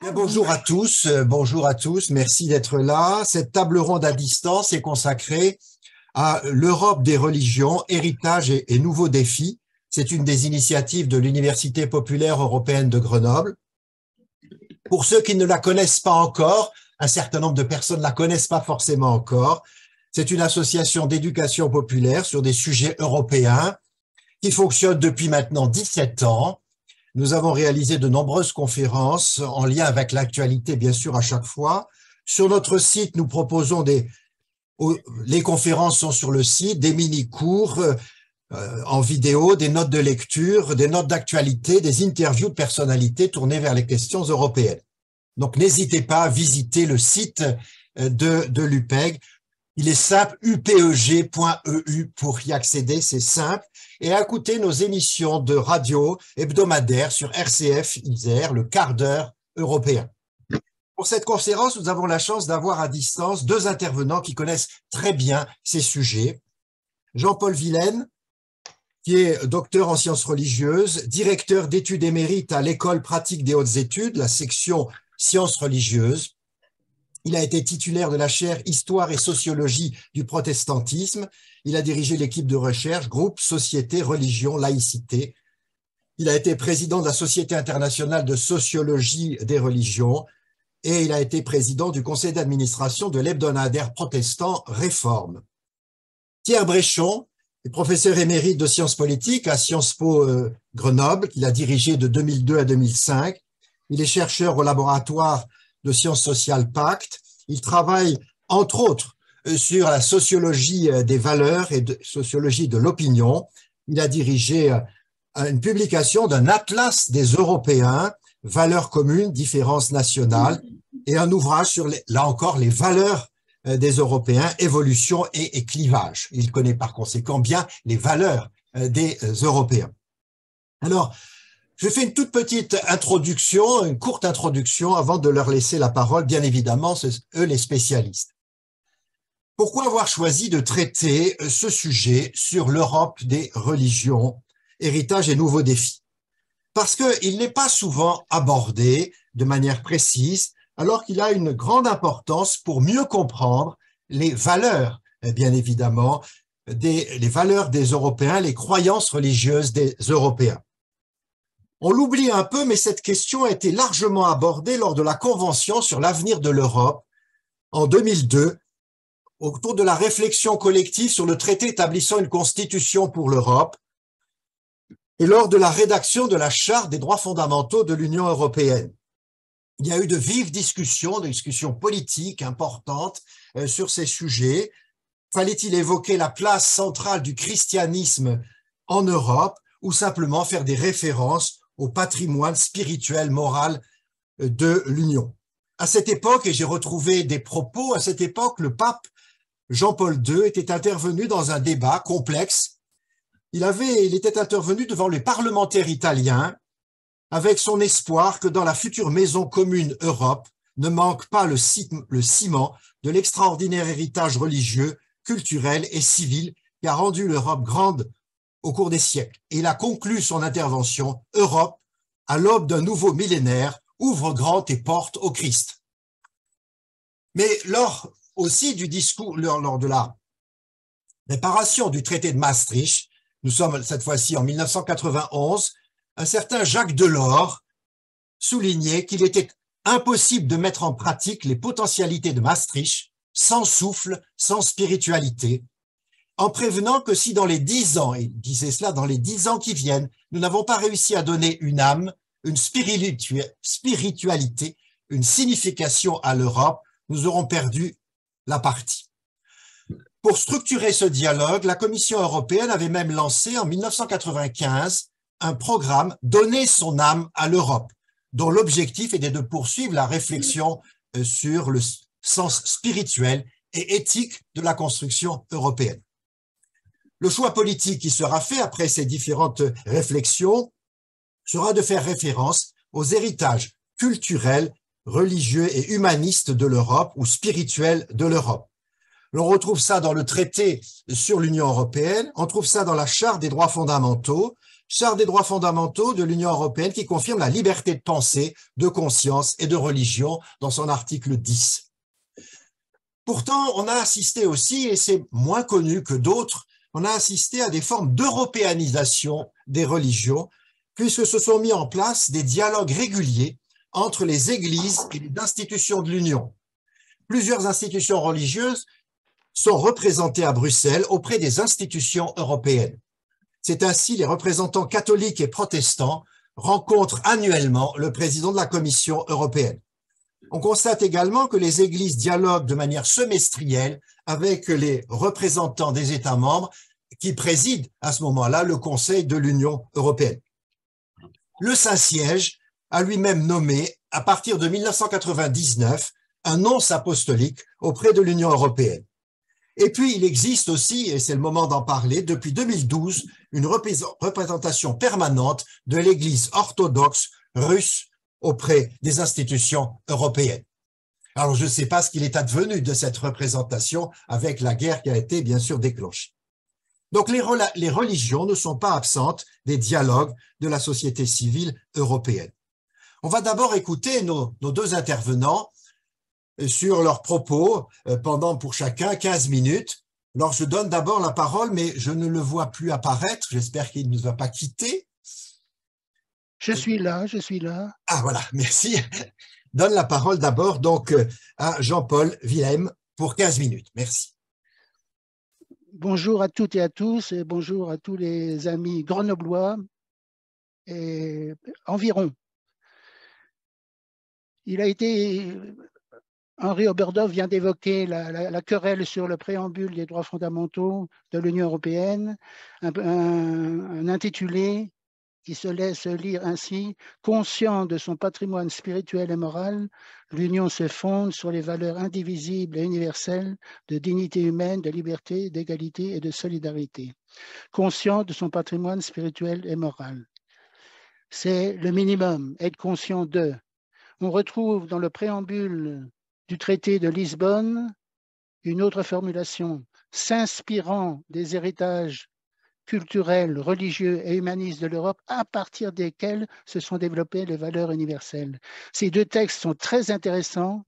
Bien, bonjour à tous, merci d'être là. Cette table ronde à distance est consacrée à l'Europe des religions, héritage et nouveaux défis. C'est une des initiatives de l'Université populaire européenne de Grenoble. Pour ceux qui ne la connaissent pas encore, un certain nombre de personnes ne la connaissent pas forcément encore, c'est une association d'éducation populaire sur des sujets européens qui fonctionne depuis maintenant 17 ans. Nous avons réalisé de nombreuses conférences en lien avec l'actualité, bien sûr, à chaque fois. Sur notre site, nous proposons les conférences sont sur le site, des mini-cours en vidéo, des notes de lecture, des notes d'actualité, des interviews de personnalités tournées vers les questions européennes. Donc, n'hésitez pas à visiter le site de l'UPEG. Il est simple, upeg.eu pour y accéder, c'est simple. Et à écouter nos émissions de radio hebdomadaires sur RCF Isère, le quart d'heure européen. Pour cette conférence, nous avons la chance d'avoir à distance deux intervenants qui connaissent très bien ces sujets. Jean-Paul Vilaine, qui est docteur en sciences religieuses, directeur d'études émérite à l'École pratique des hautes études, la section sciences religieuses. Il a été titulaire de la chaire Histoire et sociologie du protestantisme. Il a dirigé l'équipe de recherche Groupe, Société, Religion, Laïcité. Il a été président de la Société internationale de sociologie des religions et il a été président du conseil d'administration de l'hebdomadaire protestant Réforme. Pierre Bréchon est professeur émérite de sciences politiques à Sciences Po Grenoble, qu'il a dirigé de 2002 à 2005. Il est chercheur au laboratoire de sciences sociales Pacte. Il travaille, entre autres, sur la sociologie des valeurs et de sociologie de l'opinion. Il a dirigé une publication d'un atlas des Européens, valeurs communes, différences nationales, et un ouvrage sur, là encore, les valeurs des Européens, évolution et clivage. Il connaît par conséquent bien les valeurs des Européens. Alors, je fais une toute petite introduction, une courte introduction avant de leur laisser la parole. Bien évidemment, c'est eux les spécialistes. Pourquoi avoir choisi de traiter ce sujet sur l'Europe des religions, héritage et nouveaux défis? Parce qu'il n'est pas souvent abordé de manière précise, alors qu'il a une grande importance pour mieux comprendre les valeurs, bien évidemment, les valeurs des Européens, les croyances religieuses des Européens. On l'oublie un peu, mais cette question a été largement abordée lors de la Convention sur l'avenir de l'Europe en 2002, autour de la réflexion collective sur le traité établissant une constitution pour l'Europe et lors de la rédaction de la Charte des droits fondamentaux de l'Union européenne. Il y a eu de vives discussions, des discussions politiques importantes sur ces sujets. Fallait-il évoquer la place centrale du christianisme en Europe ou simplement faire des références au patrimoine spirituel, moral de l'Union? À cette époque, et j'ai retrouvé des propos, à cette époque, le pape Jean-Paul II était intervenu dans un débat complexe. Il était intervenu devant les parlementaires italiens avec son espoir que dans la future maison commune Europe ne manque pas le ciment de l'extraordinaire héritage religieux, culturel et civil qui a rendu l'Europe grande au cours des siècles. Et il a conclu son intervention « Europe, à l'aube d'un nouveau millénaire, ouvre grand tes portes au Christ ». Mais lors aussi du discours, lors de la préparation du traité de Maastricht, nous sommes cette fois-ci en 1991, un certain Jacques Delors soulignait qu'il était impossible de mettre en pratique les potentialités de Maastricht sans souffle, sans spiritualité, en prévenant que si dans les 10 ans, et il disait cela, dans les 10 ans qui viennent, nous n'avons pas réussi à donner une âme, une spiritualité, une signification à l'Europe, nous aurons perdu la partie. Pour structurer ce dialogue, la Commission européenne avait même lancé en 1995 un programme « Donner son âme à l'Europe », dont l'objectif était de poursuivre la réflexion sur le sens spirituel et éthique de la construction européenne. Le choix politique qui sera fait après ces différentes réflexions sera de faire référence aux héritages culturels, religieux et humanistes de l'Europe ou spirituels de l'Europe. On retrouve ça dans le traité sur l'Union européenne, on trouve ça dans la Charte des droits fondamentaux, Charte des droits fondamentaux de l'Union européenne qui confirme la liberté de pensée, de conscience et de religion dans son article 10. Pourtant, on a assisté aussi, et c'est moins connu que d'autres, on a assisté à des formes d'européanisation des religions, puisque se sont mis en place des dialogues réguliers entre les églises et les institutions de l'Union. Plusieurs institutions religieuses sont représentées à Bruxelles auprès des institutions européennes. C'est ainsi les représentants catholiques et protestants rencontrent annuellement le président de la Commission européenne. On constate également que les églises dialoguent de manière semestrielle avec les représentants des États membres qui président à ce moment-là le Conseil de l'Union européenne. Le Saint-Siège a lui-même nommé, à partir de 1999, un nonce apostolique auprès de l'Union européenne. Et puis, il existe aussi, et c'est le moment d'en parler, depuis 2012, une représentation permanente de l'Église orthodoxe russe auprès des institutions européennes. Alors, je ne sais pas ce qu'il est advenu de cette représentation avec la guerre qui a été, bien sûr, déclenchée. Donc, les religions ne sont pas absentes des dialogues de la société civile européenne. On va d'abord écouter nos deux intervenants sur leurs propos pendant pour chacun 15 minutes. Alors, je donne d'abord la parole, mais je ne le vois plus apparaître. J'espère qu'il ne nous a pas quittés. Je suis là. Ah, voilà, merci. Donne la parole d'abord donc à Jean-Paul Wilhelm pour 15 minutes. Merci. Bonjour à toutes et à tous, et bonjour à tous les amis grenoblois et environ. Henri Oberdorf vient d'évoquer la querelle sur le préambule des droits fondamentaux de l'Union européenne, un intitulé qui se laisse lire ainsi: « Conscient de son patrimoine spirituel et moral, l'Union se fonde sur les valeurs indivisibles et universelles de dignité humaine, de liberté, d'égalité et de solidarité. » Conscient de son patrimoine spirituel et moral. C'est le minimum, être conscient d'eux. On retrouve dans le préambule du traité de Lisbonne une autre formulation: « S'inspirant des héritages culturels, religieux et humanistes de l'Europe à partir desquels se sont développées les valeurs universelles. » Ces deux textes sont très intéressants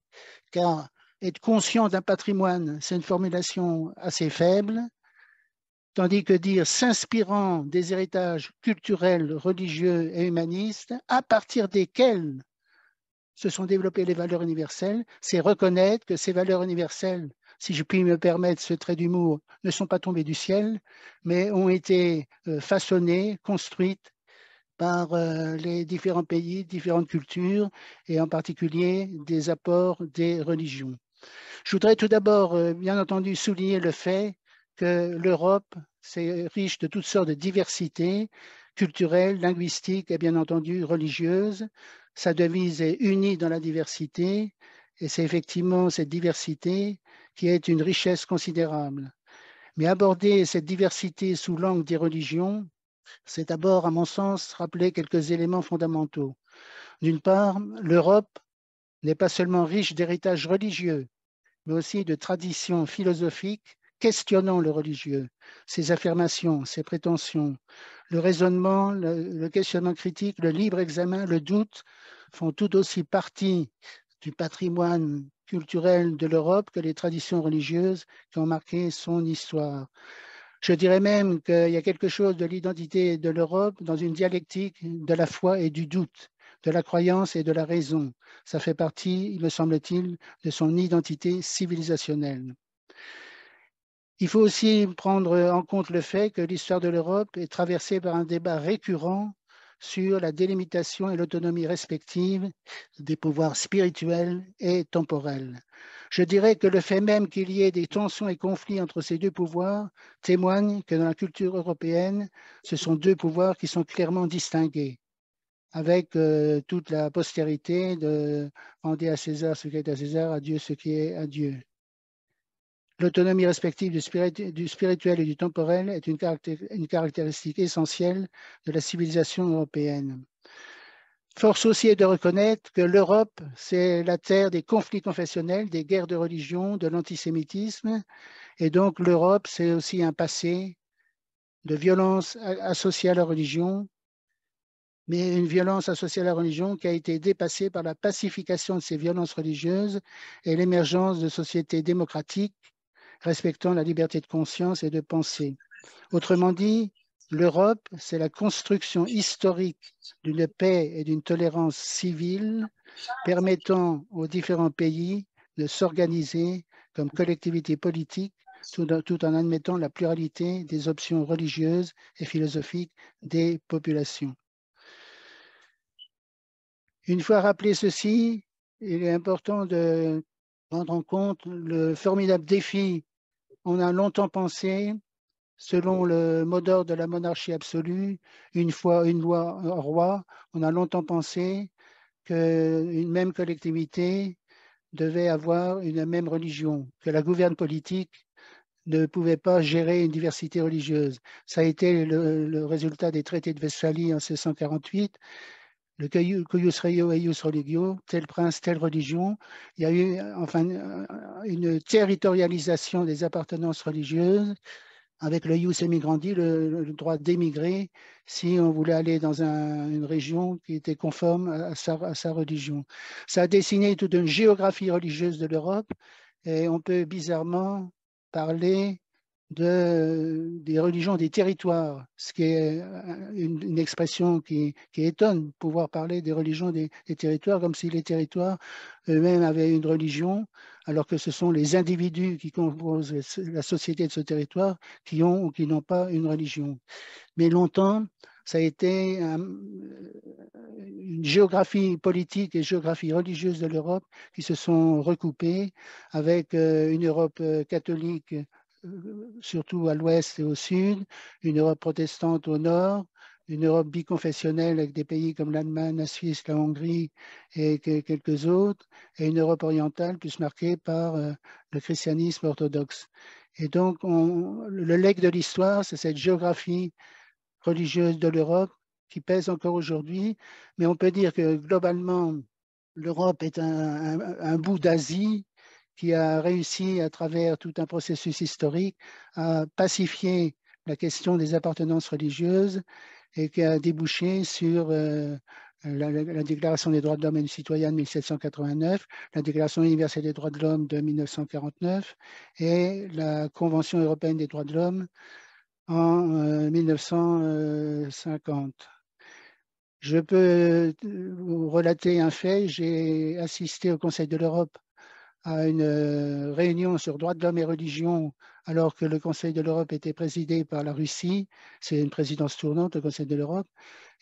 car être conscient d'un patrimoine, c'est une formulation assez faible, tandis que dire s'inspirant des héritages culturels, religieux et humanistes à partir desquels se sont développées les valeurs universelles, c'est reconnaître que ces valeurs universelles, si je puis me permettre ce trait d'humour, ne sont pas tombées du ciel, mais ont été façonnées, construites par les différents pays, différentes cultures, et en particulier des apports des religions. Je voudrais tout d'abord, bien entendu, souligner le fait que l'Europe, c'est riche de toutes sortes de diversités culturelles, linguistiques et bien entendu religieuses. Sa devise est « unie dans la diversité » et c'est effectivement cette diversité qui est une richesse considérable. Mais aborder cette diversité sous l'angle des religions, c'est d'abord, à mon sens, rappeler quelques éléments fondamentaux. D'une part, l'Europe n'est pas seulement riche d'héritage religieux, mais aussi de traditions philosophiques questionnant le religieux, ses affirmations, ses prétentions. Le raisonnement, le questionnement critique, le libre examen, le doute font tout aussi partie du patrimoine culturel de l'Europe que les traditions religieuses qui ont marqué son histoire. Je dirais même qu'il y a quelque chose de l'identité de l'Europe dans une dialectique de la foi et du doute, de la croyance et de la raison. Ça fait partie, il me semble-t-il, de son identité civilisationnelle. Il faut aussi prendre en compte le fait que l'histoire de l'Europe est traversée par un débat récurrent sur la délimitation et l'autonomie respective des pouvoirs spirituels et temporels. Je dirais que le fait même qu'il y ait des tensions et conflits entre ces deux pouvoirs témoigne que dans la culture européenne, ce sont deux pouvoirs qui sont clairement distingués, avec toute la postérité de « rendez à César ce qui est à César, à Dieu ce qui est à Dieu ». L'autonomie respective du spirituel et du temporel est une caractéristique essentielle de la civilisation européenne. Force aussi est de reconnaître que l'Europe, c'est la terre des conflits confessionnels, des guerres de religion, de l'antisémitisme, et donc l'Europe, c'est aussi un passé de violence associée à la religion, mais une violence associée à la religion qui a été dépassée par la pacification de ces violences religieuses et l'émergence de sociétés démocratiques respectant la liberté de conscience et de pensée. Autrement dit, l'Europe, c'est la construction historique d'une paix et d'une tolérance civile permettant aux différents pays de s'organiser comme collectivité politique tout en admettant la pluralité des options religieuses et philosophiques des populations. Une fois rappelé ceci, il est important de prendre en compte le formidable défi. On a longtemps pensé, selon le mot d'ordre de la monarchie absolue, une foi, une loi, un roi, on a longtemps pensé qu'une même collectivité devait avoir une même religion, que la gouverne politique ne pouvait pas gérer une diversité religieuse. Ça a été le résultat des traités de Westphalie en 1648, le cuius regio eius religio, tel prince, telle religion. Il y a eu enfin une territorialisation des appartenances religieuses avec le ius emigrandi, le droit d'émigrer si on voulait aller dans une région qui était conforme à sa religion. Ça a dessiné toute une géographie religieuse de l'Europe et on peut bizarrement parler des religions des territoires, ce qui est une expression qui étonne, pouvoir parler des religions des territoires comme si les territoires eux-mêmes avaient une religion, alors que ce sont les individus qui composent la société de ce territoire qui ont ou qui n'ont pas une religion. Mais longtemps, ça a été une géographie politique et géographie religieuse de l'Europe qui se sont recoupées avec une Europe catholique surtout à l'ouest et au sud, une Europe protestante au nord, une Europe biconfessionnelle avec des pays comme l'Allemagne, la Suisse, la Hongrie et quelques autres, et une Europe orientale plus marquée par le christianisme orthodoxe. Et donc, le legs de l'histoire, c'est cette géographie religieuse de l'Europe qui pèse encore aujourd'hui, mais on peut dire que globalement, l'Europe est un bout d'Asie qui a réussi à travers tout un processus historique à pacifier la question des appartenances religieuses et qui a débouché sur la Déclaration des droits de l'homme et du citoyen de 1789, la Déclaration universelle des droits de l'homme de 1949 et la Convention européenne des droits de l'homme en 1950. Je peux vous relater un fait. J'ai assisté au Conseil de l'Europe à une réunion sur droits de l'homme et religion, alors que le Conseil de l'Europe était présidé par la Russie. C'est une présidence tournante, le Conseil de l'Europe.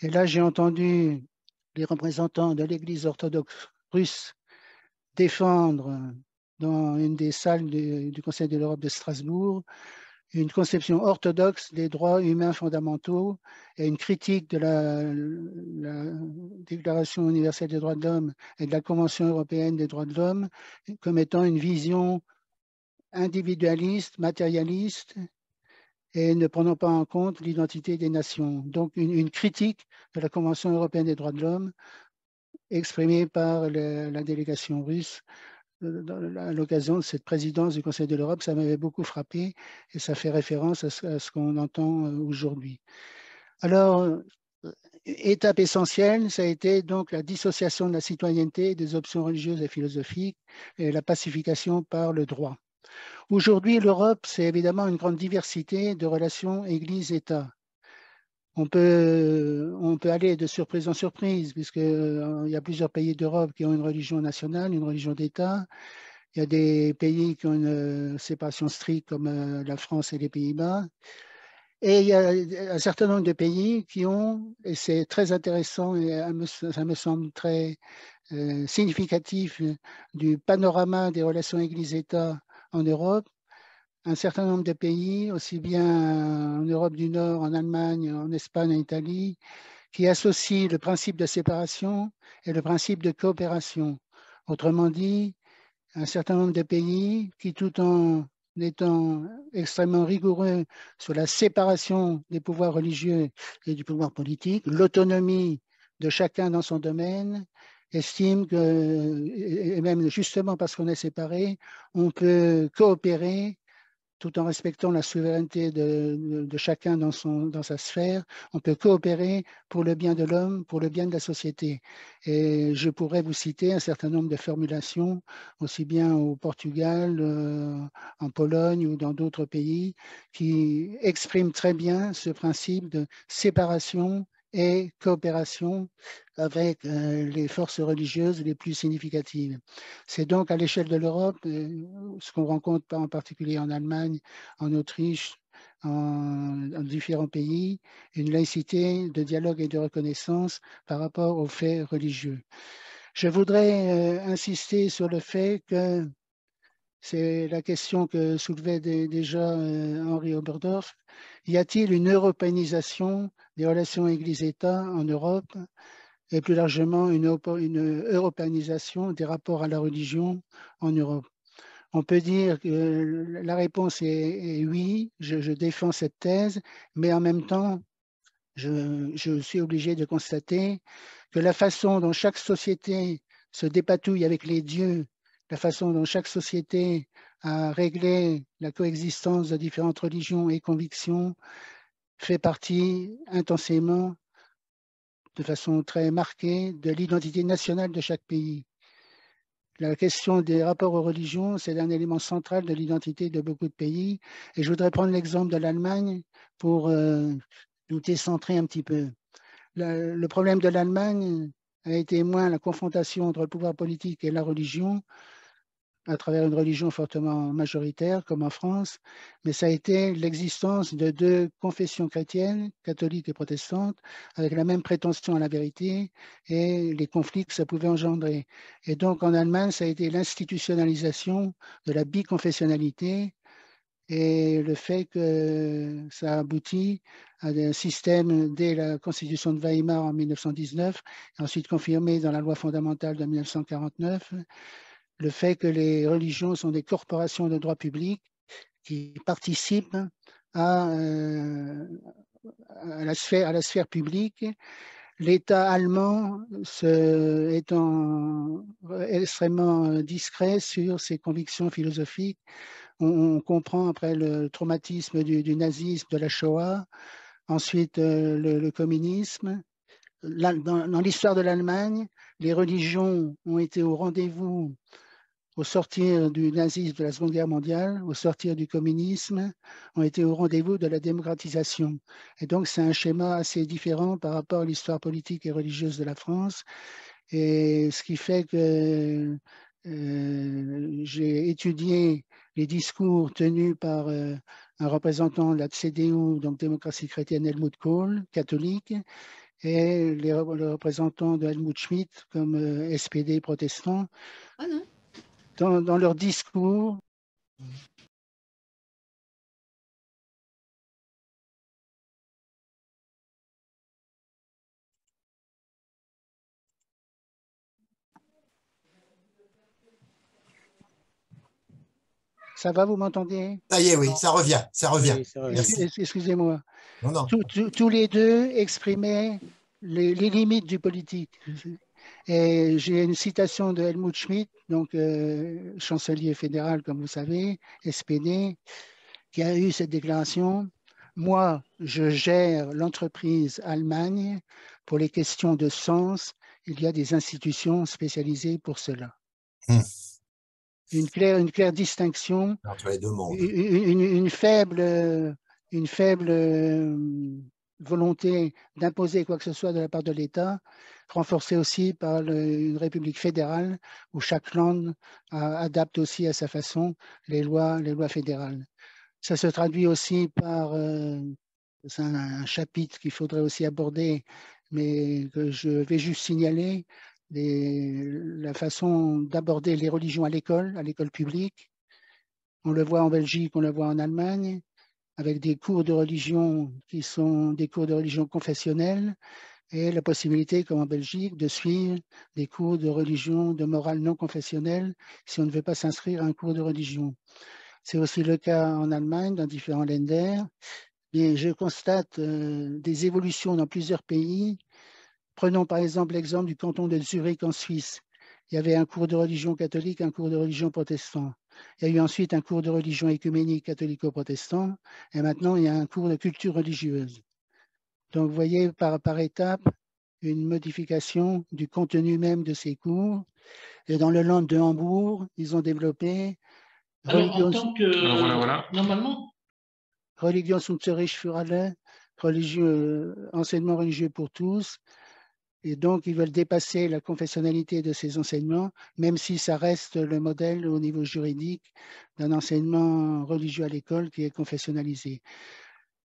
Et là, j'ai entendu les représentants de l'Église orthodoxe russe défendre dans une des salles du Conseil de l'Europe de Strasbourg une conception orthodoxe des droits humains fondamentaux et une critique de la Déclaration universelle des droits de l'homme et de la Convention européenne des droits de l'homme comme étant une vision individualiste, matérialiste et ne prenant pas en compte l'identité des nations. Donc une critique de la Convention européenne des droits de l'homme exprimée par la délégation russe à l'occasion de cette présidence du Conseil de l'Europe. Ça m'avait beaucoup frappé et ça fait référence à ce qu'on entend aujourd'hui. Alors, étape essentielle, ça a été donc la dissociation de la citoyenneté des options religieuses et philosophiques et la pacification par le droit. Aujourd'hui, l'Europe, c'est évidemment une grande diversité de relations Église-État. On peut aller de surprise en surprise, puisqu'il y a plusieurs pays d'Europe qui ont une religion nationale, une religion d'État. Il y a des pays qui ont une séparation stricte, comme la France et les Pays-Bas. Et il y a un certain nombre de pays qui ont, et c'est très intéressant et ça me semble très significatif du panorama des relations Église-État en Europe, un certain nombre de pays, aussi bien en Europe du Nord, en Allemagne, en Espagne, en Italie, qui associent le principe de séparation et le principe de coopération. Autrement dit, un certain nombre de pays qui, tout en étant extrêmement rigoureux sur la séparation des pouvoirs religieux et du pouvoir politique, l'autonomie de chacun dans son domaine, estiment que, et même justement parce qu'on est séparés, on peut coopérer tout en respectant la souveraineté de chacun dans sa sphère, on peut coopérer pour le bien de l'homme, pour le bien de la société. Et je pourrais vous citer un certain nombre de formulations, aussi bien au Portugal, en Pologne ou dans d'autres pays, qui expriment très bien ce principe de séparation et coopération avec les forces religieuses les plus significatives. C'est donc à l'échelle de l'Europe, ce qu'on rencontre en particulier en Allemagne, en Autriche, en différents pays, une laïcité de dialogue et de reconnaissance par rapport aux faits religieux. Je voudrais insister sur le fait que c'est la question que soulevait déjà Henri Oberdorf. Y a-t-il une européanisation des relations Église-État en Europe et plus largement une européanisation des rapports à la religion en Europe? On peut dire que la réponse est oui, je défends cette thèse, mais en même temps, je suis obligé de constater que la façon dont chaque société se dépatouille avec les dieux, la façon dont chaque société a réglé la coexistence de différentes religions et convictions fait partie intensément, de façon très marquée, de l'identité nationale de chaque pays. La question des rapports aux religions, c'est un élément central de l'identité de beaucoup de pays. Et je voudrais prendre l'exemple de l'Allemagne pour nous décentrer un petit peu. Le problème de l'Allemagne a été moins la confrontation entre le pouvoir politique et la religion, à travers une religion fortement majoritaire, comme en France, mais ça a été l'existence de deux confessions chrétiennes, catholiques et protestantes, avec la même prétention à la vérité et les conflits que ça pouvait engendrer. Et donc, en Allemagne, ça a été l'institutionnalisation de la biconfessionnalité et le fait que ça aboutit à un système dès la Constitution de Weimar en 1919, et ensuite confirmé dans la loi fondamentale de 1949, le fait que les religions sont des corporations de droit public qui participent à la sphère publique. L'État allemand étant extrêmement discret sur ses convictions philosophiques. On comprend après le traumatisme du nazisme, de la Shoah, ensuite le communisme. Dans l'histoire de l'Allemagne, les religions ont été au rendez-vous au sortir du nazisme de la Seconde Guerre mondiale, au sortir du communisme, ont été au rendez-vous de la démocratisation. Et donc, c'est un schéma assez différent par rapport à l'histoire politique et religieuse de la France. Et ce qui fait que j'ai étudié les discours tenus par un représentant de la CDU, donc Démocratie chrétienne, Helmut Kohl, catholique, et le représentant de Helmut Schmidt comme SPD protestant. Ah non. Dans leur discours. Ça va, vous m'entendez? Ça y est, oui, ça revient, ça revient. Oui, Merci. excusez-moi. Non, non. Tous les deux exprimaient les limites du politique. Et j'ai une citation de Helmut Schmidt, donc chancelier fédéral, comme vous savez, SPD, qui a eu cette déclaration. Moi, je gère l'entreprise Allemagne pour les questions de sens. Il y a des institutions spécialisées pour cela. Une claire distinction entre les deux mondes. Une faible volonté d'imposer quoi que ce soit de la part de l'État, renforcée aussi par une république fédérale où chaque land adapte aussi à sa façon les lois fédérales. Ça se traduit aussi par c'est un chapitre qu'il faudrait aussi aborder, mais que je vais juste signaler, la façon d'aborder les religions à l'école publique. On le voit en Belgique, on le voit en Allemagne, avec des cours de religion qui sont des cours de religion confessionnelle et la possibilité, comme en Belgique, de suivre des cours de religion, de morale non confessionnelle si on ne veut pas s'inscrire à un cours de religion. C'est aussi le cas en Allemagne, dans différents Länder. Et je constate des évolutions dans plusieurs pays. Prenons par exemple l'exemple du canton de Zurich en Suisse. Il y avait un cours de religion catholique, un cours de religion protestant. Il y a eu ensuite un cours de religion écuménique catholico-protestant, et maintenant il y a un cours de culture religieuse. Donc, vous voyez par étapes une modification du contenu même de ces cours. Et dans le land de Hambourg, ils ont développé Alors, en tant que... Voilà. Normalement, Religionsunterricht für alle, enseignement religieux pour tous. Et donc, ils veulent dépasser la confessionnalité de ces enseignements, même si ça reste le modèle au niveau juridique d'un enseignement religieux à l'école qui est confessionnalisé.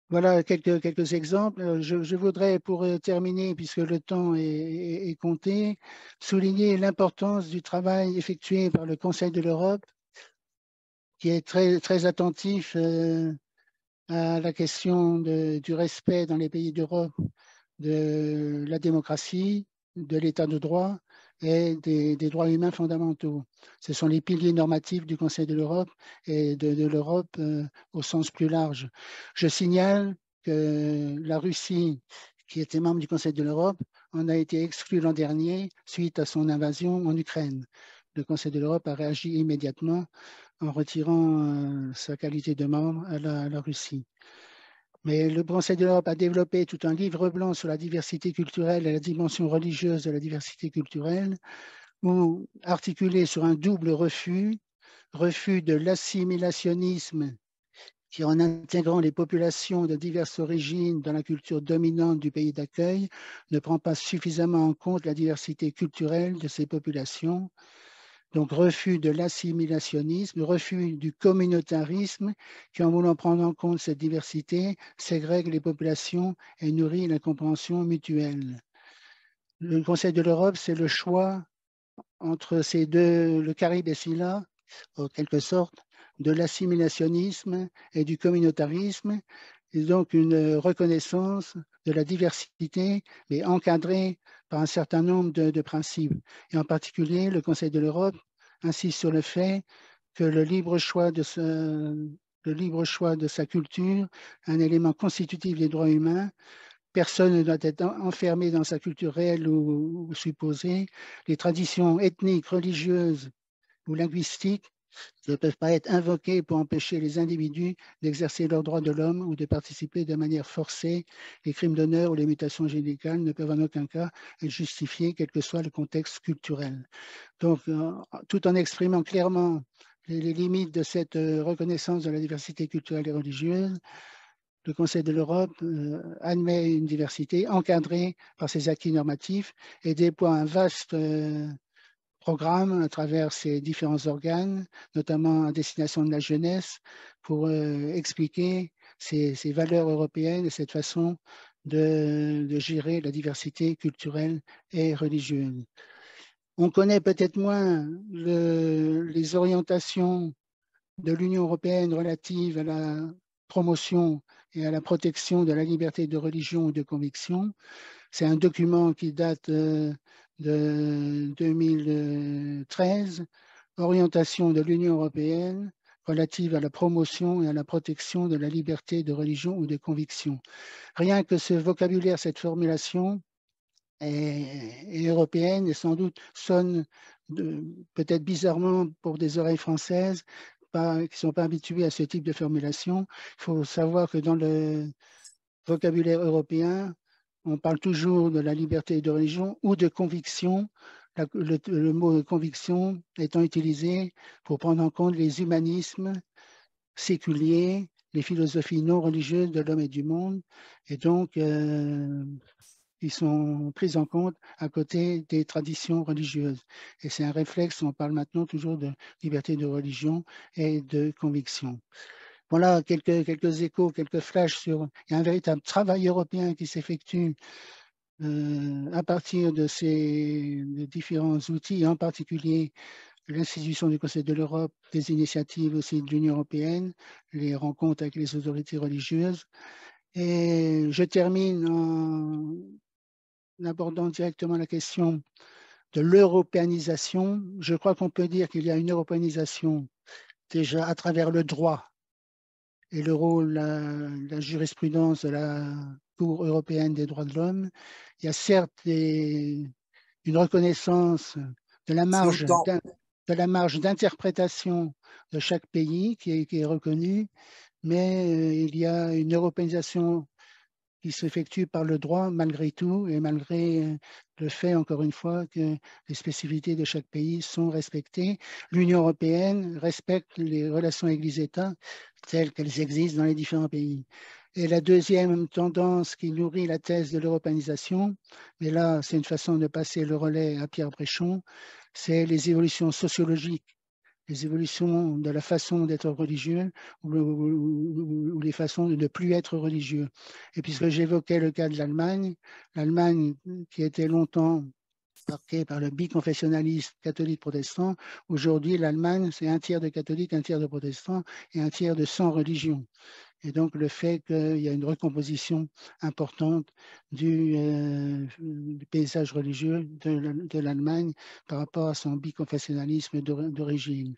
Voilà quelques exemples. Je voudrais, pour terminer, puisque le temps est compté, souligner l'importance du travail effectué par le Conseil de l'Europe, qui est très attentif à la question du respect dans les pays d'Europe de la démocratie, de l'état de droit et des droits humains fondamentaux. Ce sont les piliers normatifs du Conseil de l'Europe et de l'Europe au sens plus large. Je signale que la Russie, qui était membre du Conseil de l'Europe, en a été exclue l'an dernier suite à son invasion en Ukraine. Le Conseil de l'Europe a réagi immédiatement en retirant sa qualité de membre à la Russie. Mais le Conseil de l'Europe a développé tout un livre blanc sur la diversité culturelle et la dimension religieuse de la diversité culturelle, ou articulé sur un double refus de l'assimilationnisme qui, en intégrant les populations de diverses origines dans la culture dominante du pays d'accueil, ne prend pas suffisamment en compte la diversité culturelle de ces populations. Donc, refus de l'assimilationnisme, refus du communautarisme qui, en voulant prendre en compte cette diversité, ségrègue les populations et nourrit l'incompréhension mutuelle. Le Conseil de l'Europe, c'est le choix entre ces deux, le Caribe et Scylla, en quelque sorte, de l'assimilationnisme et du communautarisme, et donc une reconnaissance de la diversité, mais encadrée par un certain nombre de principes. Et en particulier, le Conseil de l'Europe insiste sur le fait que le libre choix de sa culture, un élément constitutif des droits humains, personne ne doit être enfermé dans sa culture réelle ou supposée. Les traditions ethniques, religieuses ou linguistiques ne peuvent pas être invoquées pour empêcher les individus d'exercer leurs droits de l'homme ou de participer de manière forcée. Les crimes d'honneur ou les mutations génitales ne peuvent en aucun cas être justifiés, quel que soit le contexte culturel. Donc, tout en exprimant clairement les limites de cette reconnaissance de la diversité culturelle et religieuse, le Conseil de l'Europe admet une diversité encadrée par ses acquis normatifs et déploie un vaste programme à travers ses différents organes, notamment à destination de la jeunesse, pour expliquer ces valeurs européennes et cette façon de gérer la diversité culturelle et religieuse. On connaît peut-être moins les orientations de l'Union européenne relatives à la promotion et à la protection de la liberté de religion ou de conviction. C'est un document qui date de 2013, orientation de l'Union européenne relative à la promotion et à la protection de la liberté de religion ou de conviction. Rien que ce vocabulaire, cette formulation est européenne et sans doute sonne peut-être bizarrement pour des oreilles françaises qui ne sont pas habituées à ce type de formulation. Il faut savoir que dans le vocabulaire européen, on parle toujours de la liberté de religion ou de conviction, le mot conviction étant utilisé pour prendre en compte les humanismes séculiers, les philosophies non religieuses de l'homme et du monde, et donc qui sont prises en compte à côté des traditions religieuses. Et c'est un réflexe, on parle maintenant toujours de liberté de religion et de conviction. Voilà quelques échos, quelques flashs sur. Il y a un véritable travail européen qui s'effectue à partir de ces différents outils, en particulier l'institution du Conseil de l'Europe, des initiatives aussi de l'Union européenne, les rencontres avec les autorités religieuses. Et je termine en abordant directement la question de l'européanisation. Je crois qu'on peut dire qu'il y a une européanisation déjà à travers le droit et le rôle, la jurisprudence de la Cour européenne des droits de l'homme. Il y a certes une reconnaissance de la marge de la marge d'interprétation de chaque pays qui est reconnue, mais il y a une européanisation qui s'effectue par le droit malgré tout et malgré le fait, encore une fois, que les spécificités de chaque pays sont respectées. L'Union européenne respecte les relations Église-État telles qu'elles existent dans les différents pays. Et la deuxième tendance qui nourrit la thèse de l'européanisation, mais là, c'est une façon de passer le relais à Pierre Bréchon, c'est les évolutions sociologiques, les évolutions de la façon d'être religieux ou les façons de ne plus être religieux. Et puisque j'évoquais le cas de l'Allemagne qui était longtemps marquée par le biconfessionnalisme catholique-protestant, aujourd'hui l'Allemagne c'est un tiers de catholiques, un tiers de protestants et un tiers de sans religion. Et donc, le fait qu'il y a une recomposition importante du paysage religieux de l'Allemagne par rapport à son biconfessionnalisme d'origine.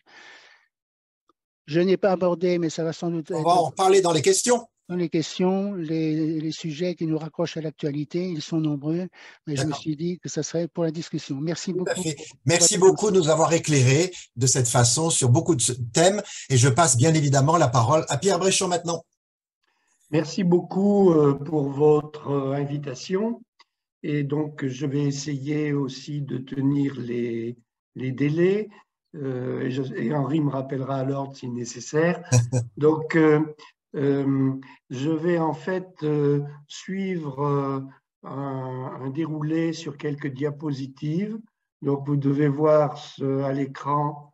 Je n'ai pas abordé, mais ça va sans doute être… On va en parler dans les questions. Dans les questions, les sujets qui nous raccrochent à l'actualité, ils sont nombreux, mais je me suis dit que ça serait pour la discussion. Merci beaucoup. Tout à fait. Merci beaucoup de nous avoir éclairés de cette façon sur beaucoup de thèmes. Et je passe bien évidemment la parole à Pierre Bréchon maintenant. Merci beaucoup pour votre invitation. Et donc, je vais essayer aussi de tenir les délais. Et Henri me rappellera à l'ordre si nécessaire. Donc, je vais en fait suivre un déroulé sur quelques diapositives. Donc, vous devez voir à l'écran,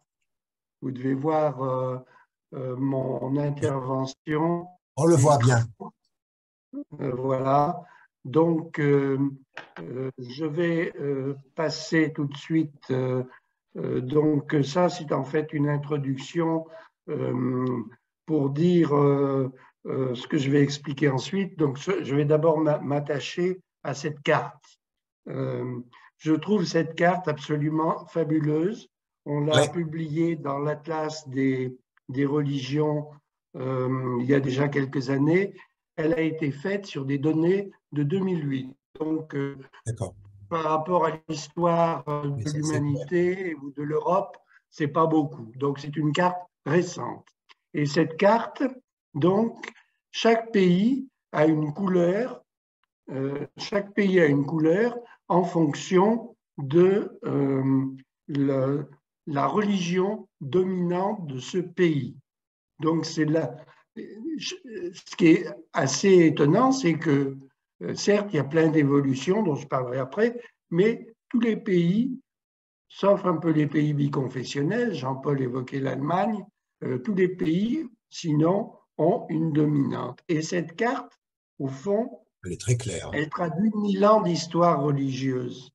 vous devez voir mon intervention. On le voit bien. Voilà. Donc, je vais passer tout de suite. Donc, ça, c'est en fait une introduction pour dire ce que je vais expliquer ensuite. Donc, je vais d'abord m'attacher à cette carte. Je trouve cette carte absolument fabuleuse. On l'a publiée dans l'Atlas des religions il y a déjà quelques années. Elle a été faite sur des données de 2008. Donc, par rapport à l'histoire de l'humanité ou de l'Europe, c'est pas beaucoup. Donc, c'est une carte récente. Et cette carte, donc, chaque pays a une couleur. Chaque pays a une couleur en fonction de la religion dominante de ce pays. Donc, c'est là. Ce qui est assez étonnant, c'est que, certes, il y a plein d'évolutions dont je parlerai après, mais tous les pays, sauf un peu les pays biconfessionnels, Jean-Paul évoquait l'Allemagne, tous les pays, sinon, ont une dominante. Et cette carte, au fond, elle est très claire. Elle traduit 1000 ans d'histoire religieuse.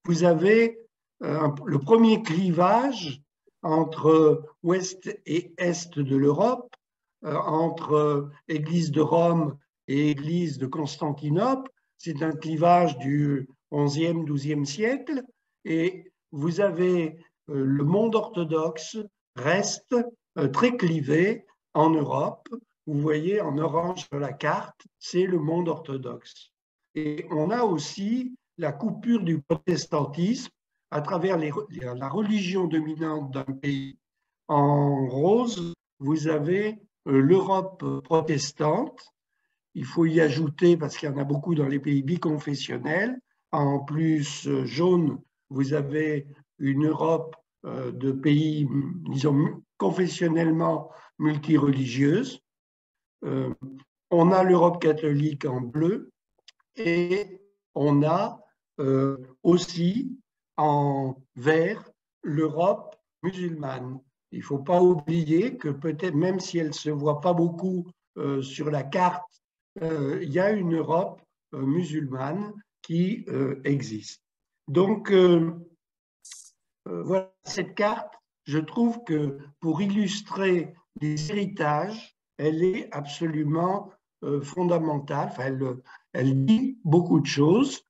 Vous avez le premier clivage entre ouest et est de l'Europe, entre Église de Rome et Église de Constantinople. C'est un clivage du XIe, XIIe siècle. Et vous avez le monde orthodoxe reste très clivé en Europe. Vous voyez en orange sur la carte, c'est le monde orthodoxe. Et on a aussi la coupure du protestantisme à travers la religion dominante d'un pays. En rose, vous avez l'Europe protestante. Il faut y ajouter, parce qu'il y en a beaucoup dans les pays biconfessionnels, en plus jaune, vous avez une Europe de pays, disons, confessionnellement multireligieuse. On a l'Europe catholique en bleu et on a aussi en vert l'Europe musulmane. Il ne faut pas oublier que peut-être, même si elle ne se voit pas beaucoup sur la carte, il y a une Europe musulmane qui existe. Donc, voilà, cette carte, je trouve que pour illustrer les héritages, elle est absolument fondamentale. Enfin, elle dit beaucoup de choses.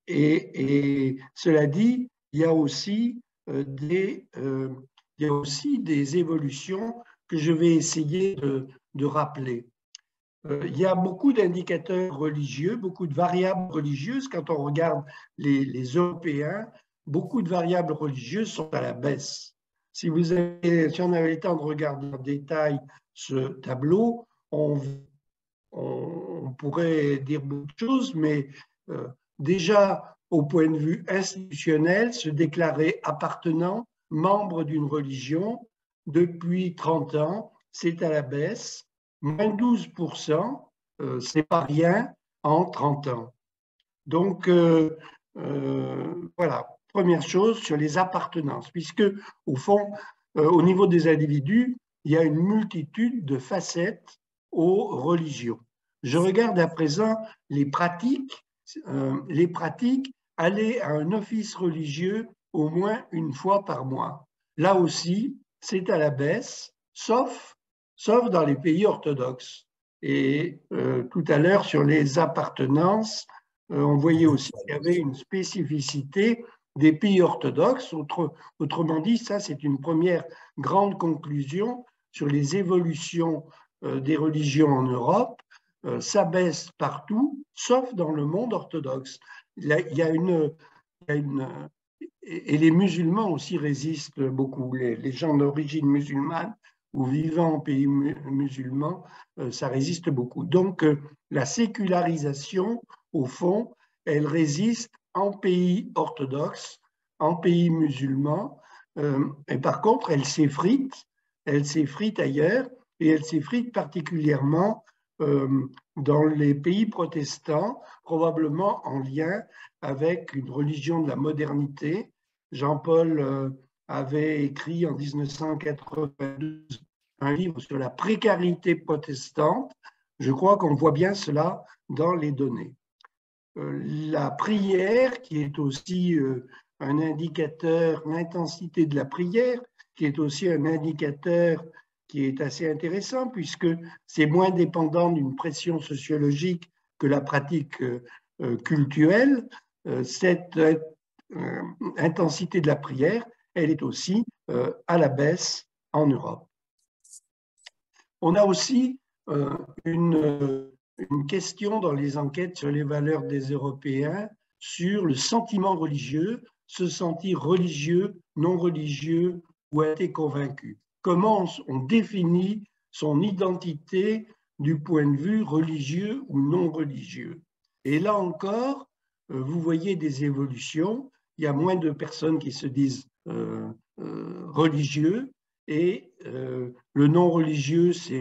Et cela dit, il y a aussi des évolutions que je vais essayer de rappeler. Il y a beaucoup d'indicateurs religieux, beaucoup de variables religieuses. Quand on regarde les Européens, beaucoup de variables religieuses sont à la baisse. Si on avait le temps de regarder en détail ce tableau, on pourrait dire beaucoup de choses, mais déjà, au point de vue institutionnel, se déclarer appartenant, membre d'une religion, depuis 30 ans, c'est à la baisse. Moins 12%, c'est pas rien en 30 ans. Donc, voilà, première chose sur les appartenances, puisque au fond, au niveau des individus, il y a une multitude de facettes aux religions. Je regarde à présent les pratiques. Aller à un office religieux au moins une fois par mois. Là aussi, c'est à la baisse, sauf dans les pays orthodoxes. Et tout à l'heure, sur les appartenances, on voyait aussi qu'il y avait une spécificité des pays orthodoxes. Autrement dit, ça, c'est une première grande conclusion sur les évolutions des religions en Europe. Ça baisse partout, sauf dans le monde orthodoxe. Et les musulmans aussi résistent beaucoup. Les gens d'origine musulmane ou vivant en pays musulmans, ça résiste beaucoup. Donc, la sécularisation, au fond, elle résiste en pays orthodoxes, en pays musulmans, et par contre, elle s'effrite ailleurs, et elle s'effrite particulièrement dans les pays protestants, probablement en lien avec une religion de la modernité. Jean-Paul avait écrit en 1992 un livre sur la précarité protestante. Je crois qu'on voit bien cela dans les données. La prière, qui est aussi un indicateur, l'intensité de la prière, qui est aussi un indicateur qui est assez intéressant puisque c'est moins dépendant d'une pression sociologique que la pratique cultuelle. Cette intensité de la prière, elle est aussi à la baisse en Europe. On a aussi une question dans les enquêtes sur les valeurs des Européens sur le sentiment religieux, se sentir religieux, non religieux ou athée convaincu. Comment on définit son identité du point de vue religieux ou non religieux. Et là encore, vous voyez des évolutions. Il y a moins de personnes qui se disent religieux et le non religieux, ça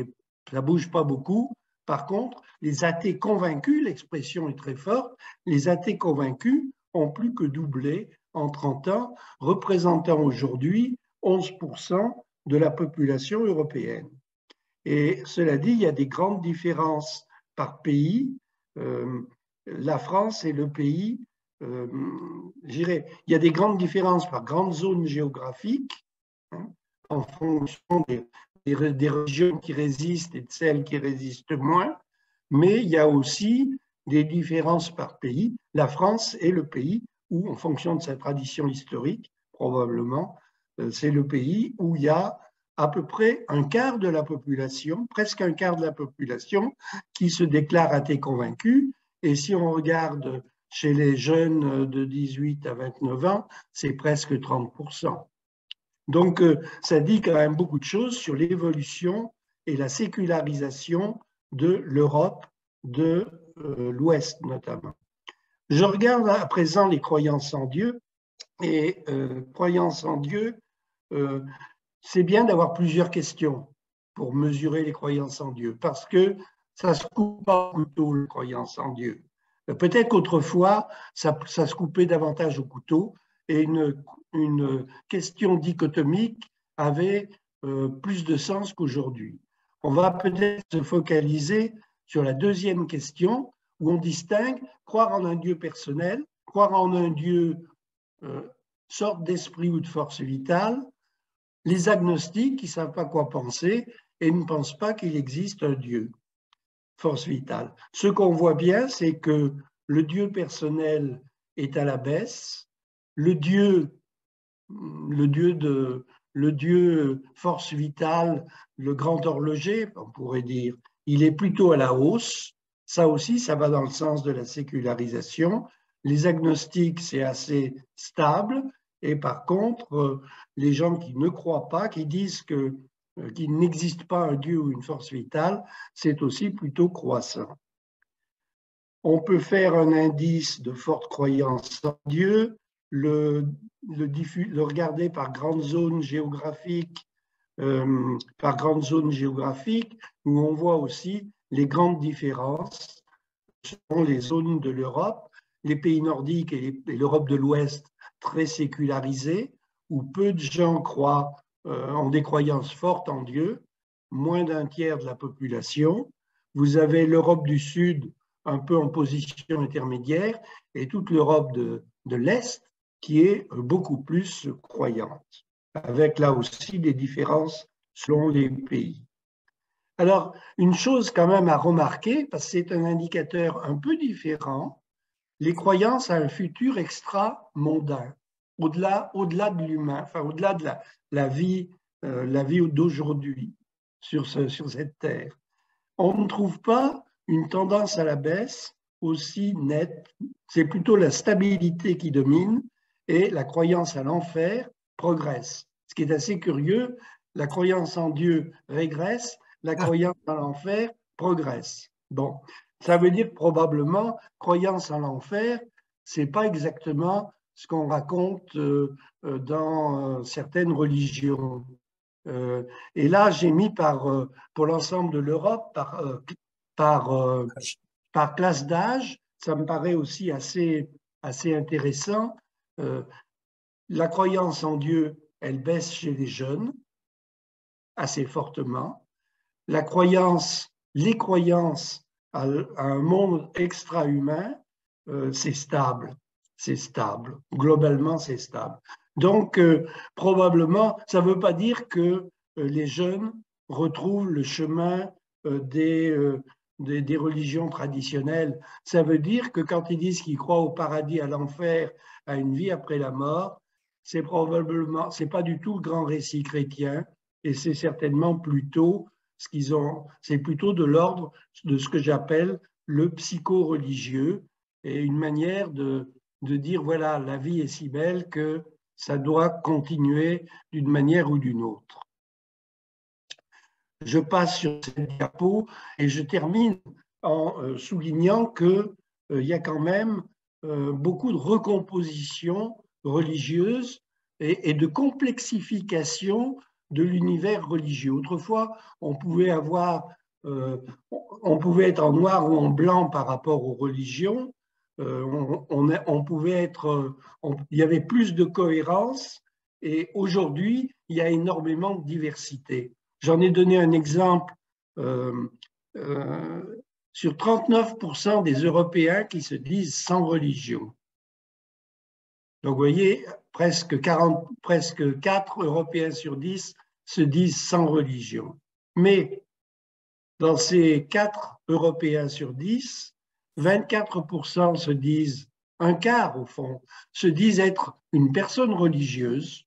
ne bouge pas beaucoup. Par contre, les athées convaincus, l'expression est très forte, les athées convaincus ont plus que doublé en 30 ans, représentant aujourd'hui 11% de la population européenne. Et cela dit, il y a des grandes différences par pays. La France est le pays, je dirais, il y a des grandes différences par grandes zones géographiques, hein, en fonction des régions qui résistent et de celles qui résistent moins, mais il y a aussi des différences par pays. La France est le pays où, en fonction de sa tradition historique, probablement, c'est le pays où il y a à peu près un quart de la population, presque un quart de la population, qui se déclare athée convaincue. Et si on regarde chez les jeunes de 18 à 29 ans, c'est presque 30%. Donc, ça dit quand même beaucoup de choses sur l'évolution et la sécularisation de l'Europe de l'Ouest, notamment. Je regarde à présent les croyances en Dieu. Et croyances en Dieu, c'est bien d'avoir plusieurs questions pour mesurer les croyances en Dieu, parce que ça se coupe pas au couteau, les croyances en Dieu. Peut-être qu'autrefois, ça se coupait davantage au couteau, et une question dichotomique avait plus de sens qu'aujourd'hui. On va peut-être se focaliser sur la deuxième question, où on distingue croire en un Dieu personnel, croire en un Dieu sorte d'esprit ou de force vitale, les agnostiques qui ne savent pas quoi penser et ne pensent pas qu'il existe un Dieu, force vitale. Ce qu'on voit bien, c'est que le Dieu personnel est à la baisse, le Dieu force vitale, le grand horloger, on pourrait dire, il est plutôt à la hausse. Ça aussi, ça va dans le sens de la sécularisation. Les agnostiques, c'est assez stable. Et par contre, les gens qui ne croient pas, qui disent qu'il n'existe pas un Dieu ou une force vitale, c'est aussi plutôt croissant. On peut faire un indice de forte croyance en Dieu, le regarder par grandes zones géographiques, où on voit aussi les grandes différences selon les zones de l'Europe, les pays nordiques et l'Europe de l'Ouest très sécularisés, où peu de gens ont des croyances fortes en Dieu, moins d'un tiers de la population. Vous avez l'Europe du Sud un peu en position intermédiaire et toute l'Europe de l'Est qui est beaucoup plus croyante, avec là aussi des différences selon les pays. Alors, une chose quand même à remarquer, parce que c'est un indicateur un peu différent, les croyances à un futur extra-mondain, au-delà de l'humain, enfin au-delà de la vie d'aujourd'hui sur cette terre. On ne trouve pas une tendance à la baisse aussi nette, c'est plutôt la stabilité qui domine et la croyance à l'enfer progresse. Ce qui est assez curieux, la croyance en Dieu régresse, la croyance à l'enfer progresse. Bon, ça veut dire probablement croyance en l'enfer, c'est pas exactement ce qu'on raconte dans certaines religions. Et là, j'ai mis pour l'ensemble de l'Europe par classe d'âge. Ça me paraît aussi assez intéressant. La croyance en Dieu, elle baisse chez les jeunes assez fortement. Les croyances à un monde extra-humain, c'est stable. C'est stable. Globalement, c'est stable. Donc, probablement, ça ne veut pas dire que les jeunes retrouvent le chemin des religions traditionnelles. Ça veut dire que quand ils disent qu'ils croient au paradis, à l'enfer, à une vie après la mort, c'est pas du tout le grand récit chrétien, et c'est certainement plutôt c'est plutôt de l'ordre de ce que j'appelle le psycho-religieux, et une manière de dire, voilà, la vie est si belle que ça doit continuer d'une manière ou d'une autre. Je passe sur cette diapo et je termine en soulignant qu'il y a quand même beaucoup de recompositions religieuses et de complexification de l'univers religieux. Autrefois, on pouvait être en noir ou en blanc par rapport aux religions. Il y avait plus de cohérence et aujourd'hui, il y a énormément de diversité. J'en ai donné un exemple sur 39% des Européens qui se disent sans religion. Donc, vous voyez, presque 4 Européens sur 10 se disent sans religion. Mais dans ces 4 Européens sur 10, 24% se disent, un quart au fond, se disent être une personne religieuse,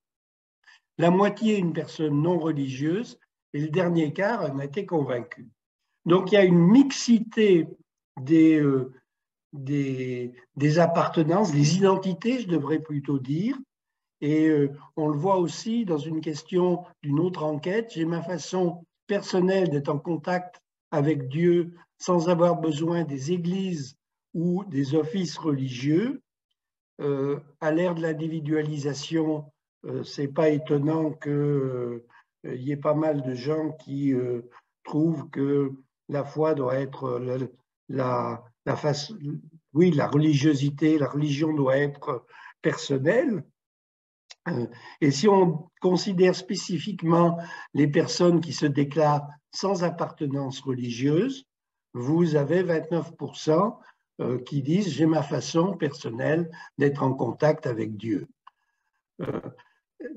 la moitié une personne non religieuse, et le dernier quart en a été convaincu. Donc il y a une mixité des appartenances, des identités, je devrais plutôt dire, et on le voit aussi dans une question d'une autre enquête. J'ai ma façon personnelle d'être en contact avec Dieu sans avoir besoin des églises ou des offices religieux. À l'ère de l'individualisation, c'est pas étonnant qu'il y ait pas mal de gens qui trouvent que la foi doit être la religiosité, la religion doit être personnelle. Et si on considère spécifiquement les personnes qui se déclarent sans appartenance religieuse, vous avez 29% qui disent « j'ai ma façon personnelle d'être en contact avec Dieu ».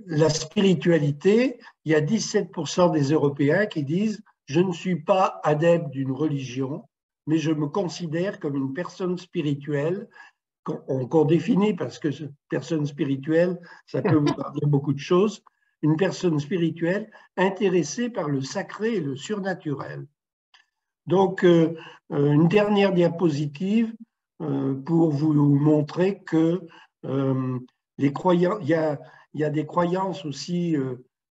La spiritualité, il y a 17% des Européens qui disent « je ne suis pas adepte d'une religion, mais je me considère comme une personne spirituelle » qu'on définit, parce que personne spirituelle, ça peut vous parler beaucoup de choses, une personne spirituelle intéressée par le sacré et le surnaturel. Donc, une dernière diapositive pour vous montrer que il y a des croyances aussi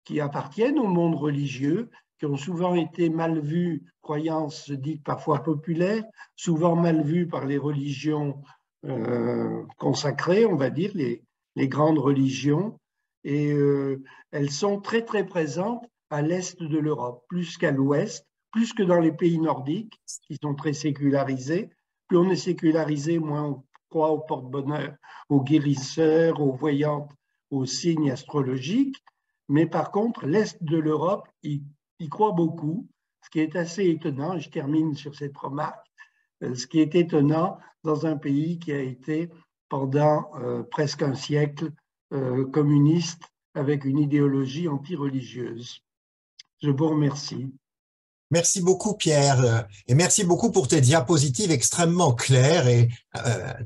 qui appartiennent au monde religieux, qui ont souvent été mal vues, croyances dites parfois populaires, souvent mal vues par les religions consacrées, on va dire, les grandes religions. Et elles sont très, très présentes à l'est de l'Europe, plus qu'à l'ouest, plus que dans les pays nordiques, qui sont très sécularisés. Plus on est sécularisé, moins on croit au porte-bonheur, aux guérisseurs, aux voyantes, aux signes astrologiques. Mais par contre, l'Est de l'Europe y croit beaucoup, ce qui est assez étonnant. Je termine sur cette remarque. Ce qui est étonnant dans un pays qui a été pendant presque un siècle communiste avec une idéologie anti-religieuse. Je vous remercie. Merci beaucoup, Pierre, et merci beaucoup pour tes diapositives extrêmement claires et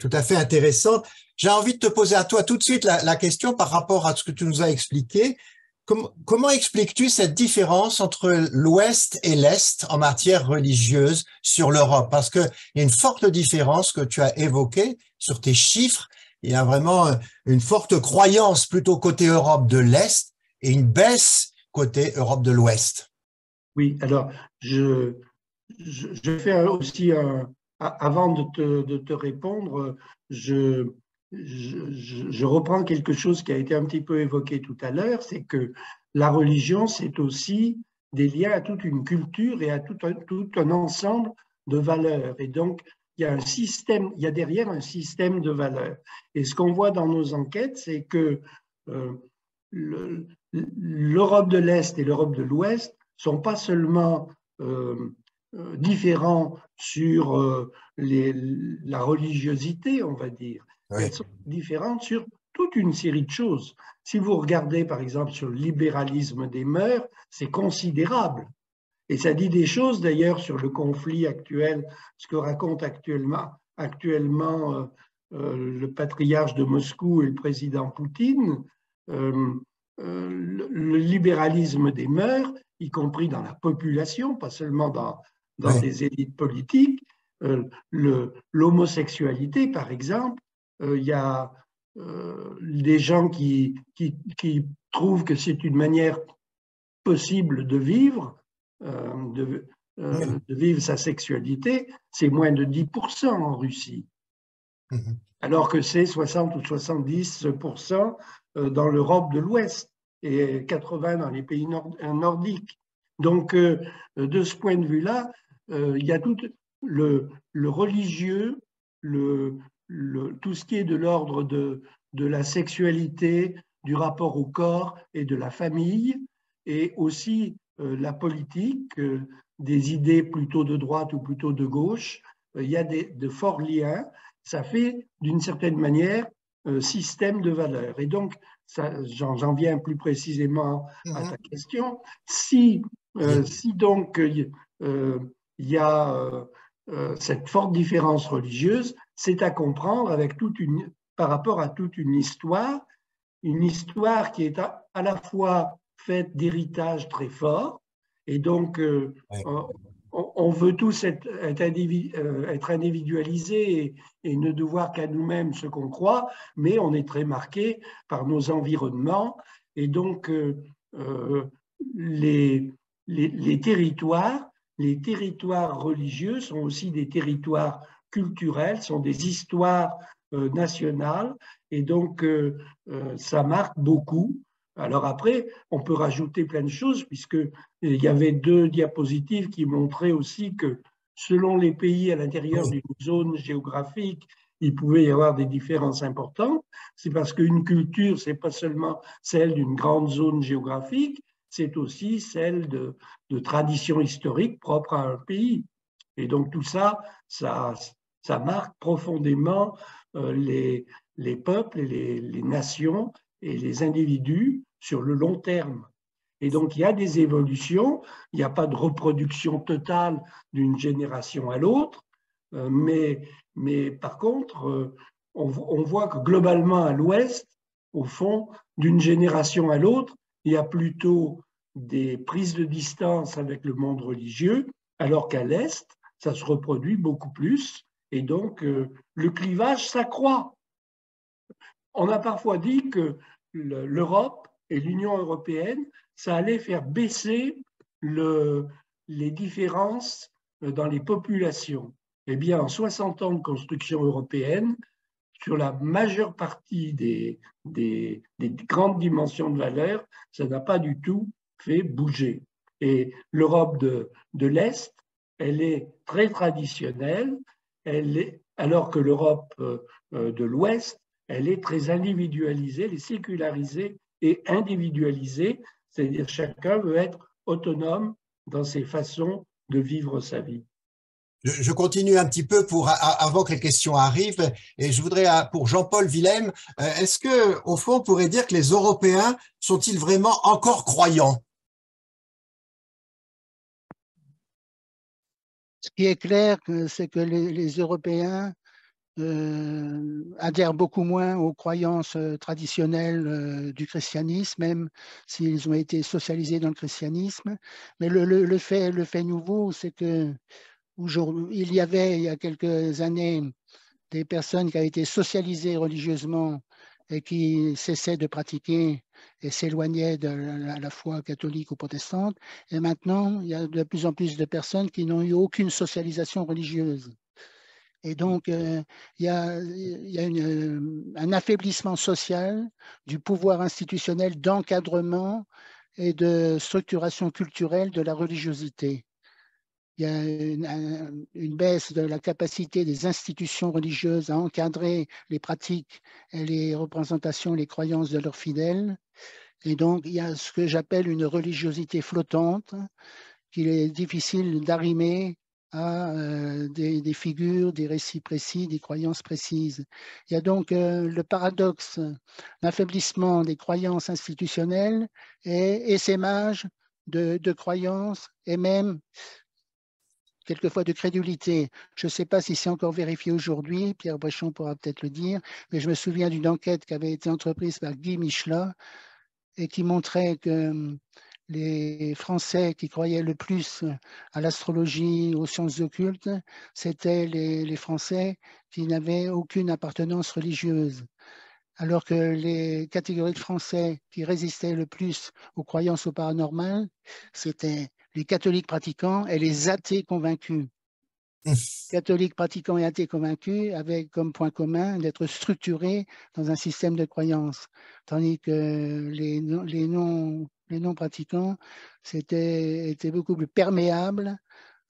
tout à fait intéressantes. J'ai envie de te poser à toi tout de suite la question par rapport à ce que tu nous as expliqué. Comment expliques-tu cette différence entre l'Ouest et l'Est en matière religieuse sur l'Europe? Parce qu'il y a une forte différence que tu as évoquée sur tes chiffres. Il y a vraiment une forte croyance plutôt côté Europe de l'Est et une baisse côté Europe de l'Ouest. Oui, alors je fais aussi, avant de te répondre, je reprends quelque chose qui a été un petit peu évoqué tout à l'heure, c'est que la religion, c'est aussi des liens à toute une culture et à tout un ensemble de valeurs. Et donc, il y a un système, il y a derrière un système de valeurs. Et ce qu'on voit dans nos enquêtes, c'est que l'Europe de l'Est et l'Europe de l'Ouest sont pas seulement différents sur la religiosité, on va dire, Oui. elles sont différentes sur toute une série de choses. Si vous regardez par exemple sur le libéralisme des mœurs, c'est considérable. Et ça dit des choses d'ailleurs sur le conflit actuel, ce que raconte actuellement le patriarche de Moscou et le président Poutine. Le libéralisme des mœurs, y compris dans la population, pas seulement dans Oui. des élites politiques, l'homosexualité, par exemple, il y a des gens qui trouvent que c'est une manière possible de vivre, de vivre sa sexualité, c'est moins de 10% en Russie. Alors que c'est 60 ou 70% dans l'Europe de l'Ouest et 80% dans les pays nordiques. Donc, de ce point de vue-là, il y a tout le religieux, tout ce qui est de l'ordre de la sexualité, du rapport au corps et de la famille, et aussi la politique, des idées plutôt de droite ou plutôt de gauche. Il y a de forts liens. Ça fait d'une certaine manière système de valeurs. Et donc, j'en viens plus précisément à ta question. Si donc il y a cette forte différence religieuse, c'est à comprendre avec par rapport à toute une histoire qui est à la fois faite d'héritages très forts, et donc on veut tous être individualisés et ne devoir qu'à nous-mêmes ce qu'on croit, mais on est très marqué par nos environnements. Et donc, les territoires religieux sont aussi des territoires culturels, sont des histoires nationales, et donc ça marque beaucoup. Alors après, on peut rajouter plein de choses, puisqu'il y avait 2 diapositives qui montraient aussi que selon les pays à l'intérieur d'une zone géographique, il pouvait y avoir des différences importantes. C'est parce qu'une culture, ce n'est pas seulement celle d'une grande zone géographique, c'est aussi celle de traditions historiques propres à un pays. Et donc tout ça, ça marque profondément les peuples et les nations et les individus sur le long terme. Et donc, il y a des évolutions, il n'y a pas de reproduction totale d'une génération à l'autre, mais par contre, on voit que globalement à l'Ouest, au fond, d'une génération à l'autre, il y a plutôt des prises de distance avec le monde religieux, alors qu'à l'Est, ça se reproduit beaucoup plus, et donc le clivage s'accroît. on a parfois dit que l'Europe et l'Union européenne, ça allait faire baisser les différences dans les populations. Eh bien, en 60 ans de construction européenne, sur la majeure partie des grandes dimensions de valeur, ça n'a pas du tout fait bouger. Et l'Europe de l'Est, elle est très traditionnelle, alors que l'Europe de l'Ouest, elle est très individualisée, elle est sécularisée et individualisée, c'est-à-dire chacun veut être autonome dans ses façons de vivre sa vie. Je continue un petit peu avant que les questions arrivent, et je voudrais, pour Jean-Paul Willem, est-ce que, au fond, on pourrait dire que les Européens sont-ils vraiment encore croyants? Ce qui est clair, c'est que les Européens adhèrent beaucoup moins aux croyances traditionnelles du christianisme, même s'ils ont été socialisés dans le christianisme. Mais le fait nouveau, c'est que il y a quelques années des personnes qui avaient été socialisées religieusement et qui cessaient de pratiquer et s'éloignaient de la foi catholique ou protestante. Et maintenant, il y a de plus en plus de personnes qui n'ont eu aucune socialisation religieuse. Et donc, il y a un affaiblissement social du pouvoir institutionnel d'encadrement et de structuration culturelle de la religiosité. Il y a une baisse de la capacité des institutions religieuses à encadrer les pratiques et les représentations, les croyances de leurs fidèles. Et donc, il y a ce que j'appelle une religiosité flottante qu'il est difficile d'arrimer à des figures, des récits précis, des croyances précises. Il y a donc le paradoxe, l'affaiblissement des croyances institutionnelles et essaimage de croyances et même quelquefois de crédulité. Je ne sais pas si c'est encore vérifié aujourd'hui, Pierre Bréchon pourra peut-être le dire, mais je me souviens d'une enquête qui avait été entreprise par Guy Michelat et qui montrait que les Français qui croyaient le plus à l'astrologie, aux sciences occultes, c'étaient les Français qui n'avaient aucune appartenance religieuse. Alors que les catégories de Français qui résistaient le plus aux croyances au paranormal, c'était les catholiques pratiquants et les athées convaincus. Catholiques pratiquants et athées convaincus avaient comme point commun d'être structurés dans un système de croyances, tandis que les non pratiquants étaient beaucoup plus perméables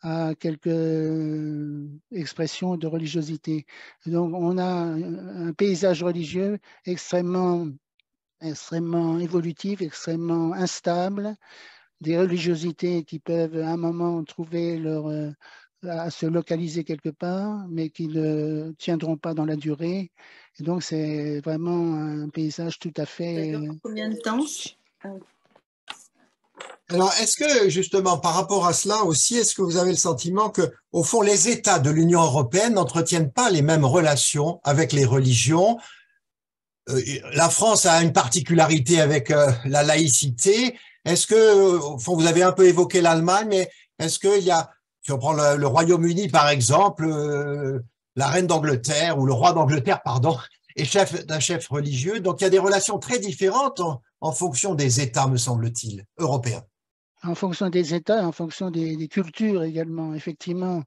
à quelques expressions de religiosité. Donc, on a un paysage religieux extrêmement évolutif, extrêmement instable, des religiosités qui peuvent à un moment trouver à se localiser quelque part, mais qui ne tiendront pas dans la durée. Et donc, c'est vraiment un paysage tout à fait… Ça dure combien de temps? Alors, est-ce que, justement, par rapport à cela aussi, est-ce que vous avez le sentiment que, au fond, les États de l'Union européenne n'entretiennent pas les mêmes relations avec les religions? La France a une particularité avec la laïcité. Est-ce que, au fond, vous avez un peu évoqué l'Allemagne, mais est-ce qu'il y a, si on prend le Royaume-Uni, par exemple, la reine d'Angleterre, ou le roi d'Angleterre, pardon, est chef d'un chef religieux. Donc, il y a des relations très différentes en fonction des États, me semble-t-il, européens. En fonction des États, en fonction des cultures également, effectivement.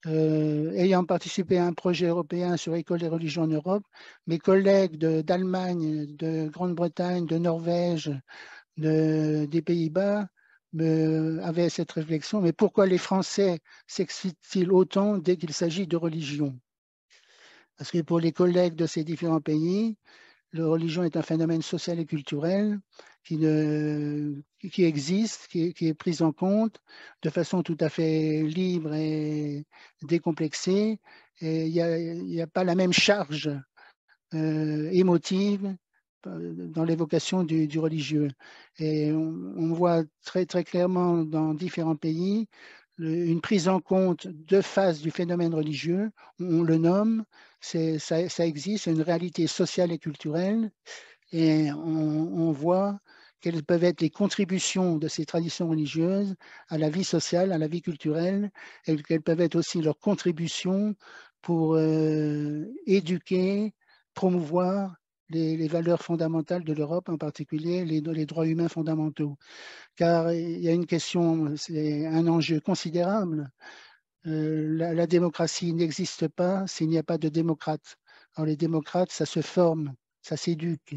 Ayant participé à un projet européen sur l'école des religions en Europe, mes collègues d'Allemagne, de Grande-Bretagne, de Norvège, des Pays-Bas avaient cette réflexion, mais pourquoi les Français s'excitent-ils autant dès qu'il s'agit de religion? Parce que pour les collègues de ces différents pays, la religion est un phénomène social et culturel qui existe, qui est pris en compte de façon tout à fait libre et décomplexée. Et il n'y a pas la même charge émotive dans l'évocation du religieux. Et on voit très, très clairement dans différents pays une prise en compte de face du phénomène religieux, on le nomme, ça existe, c'est une réalité sociale et culturelle, et on voit quelles peuvent être les contributions de ces traditions religieuses à la vie sociale, à la vie culturelle, et quelles peuvent être aussi leurs contributions pour éduquer, promouvoir les valeurs fondamentales de l'Europe, en particulier les droits humains fondamentaux. Car il y a une question, c'est un enjeu considérable. La démocratie n'existe pas s'il n'y a pas de démocrates. Alors les démocrates, ça se forme, ça s'éduque.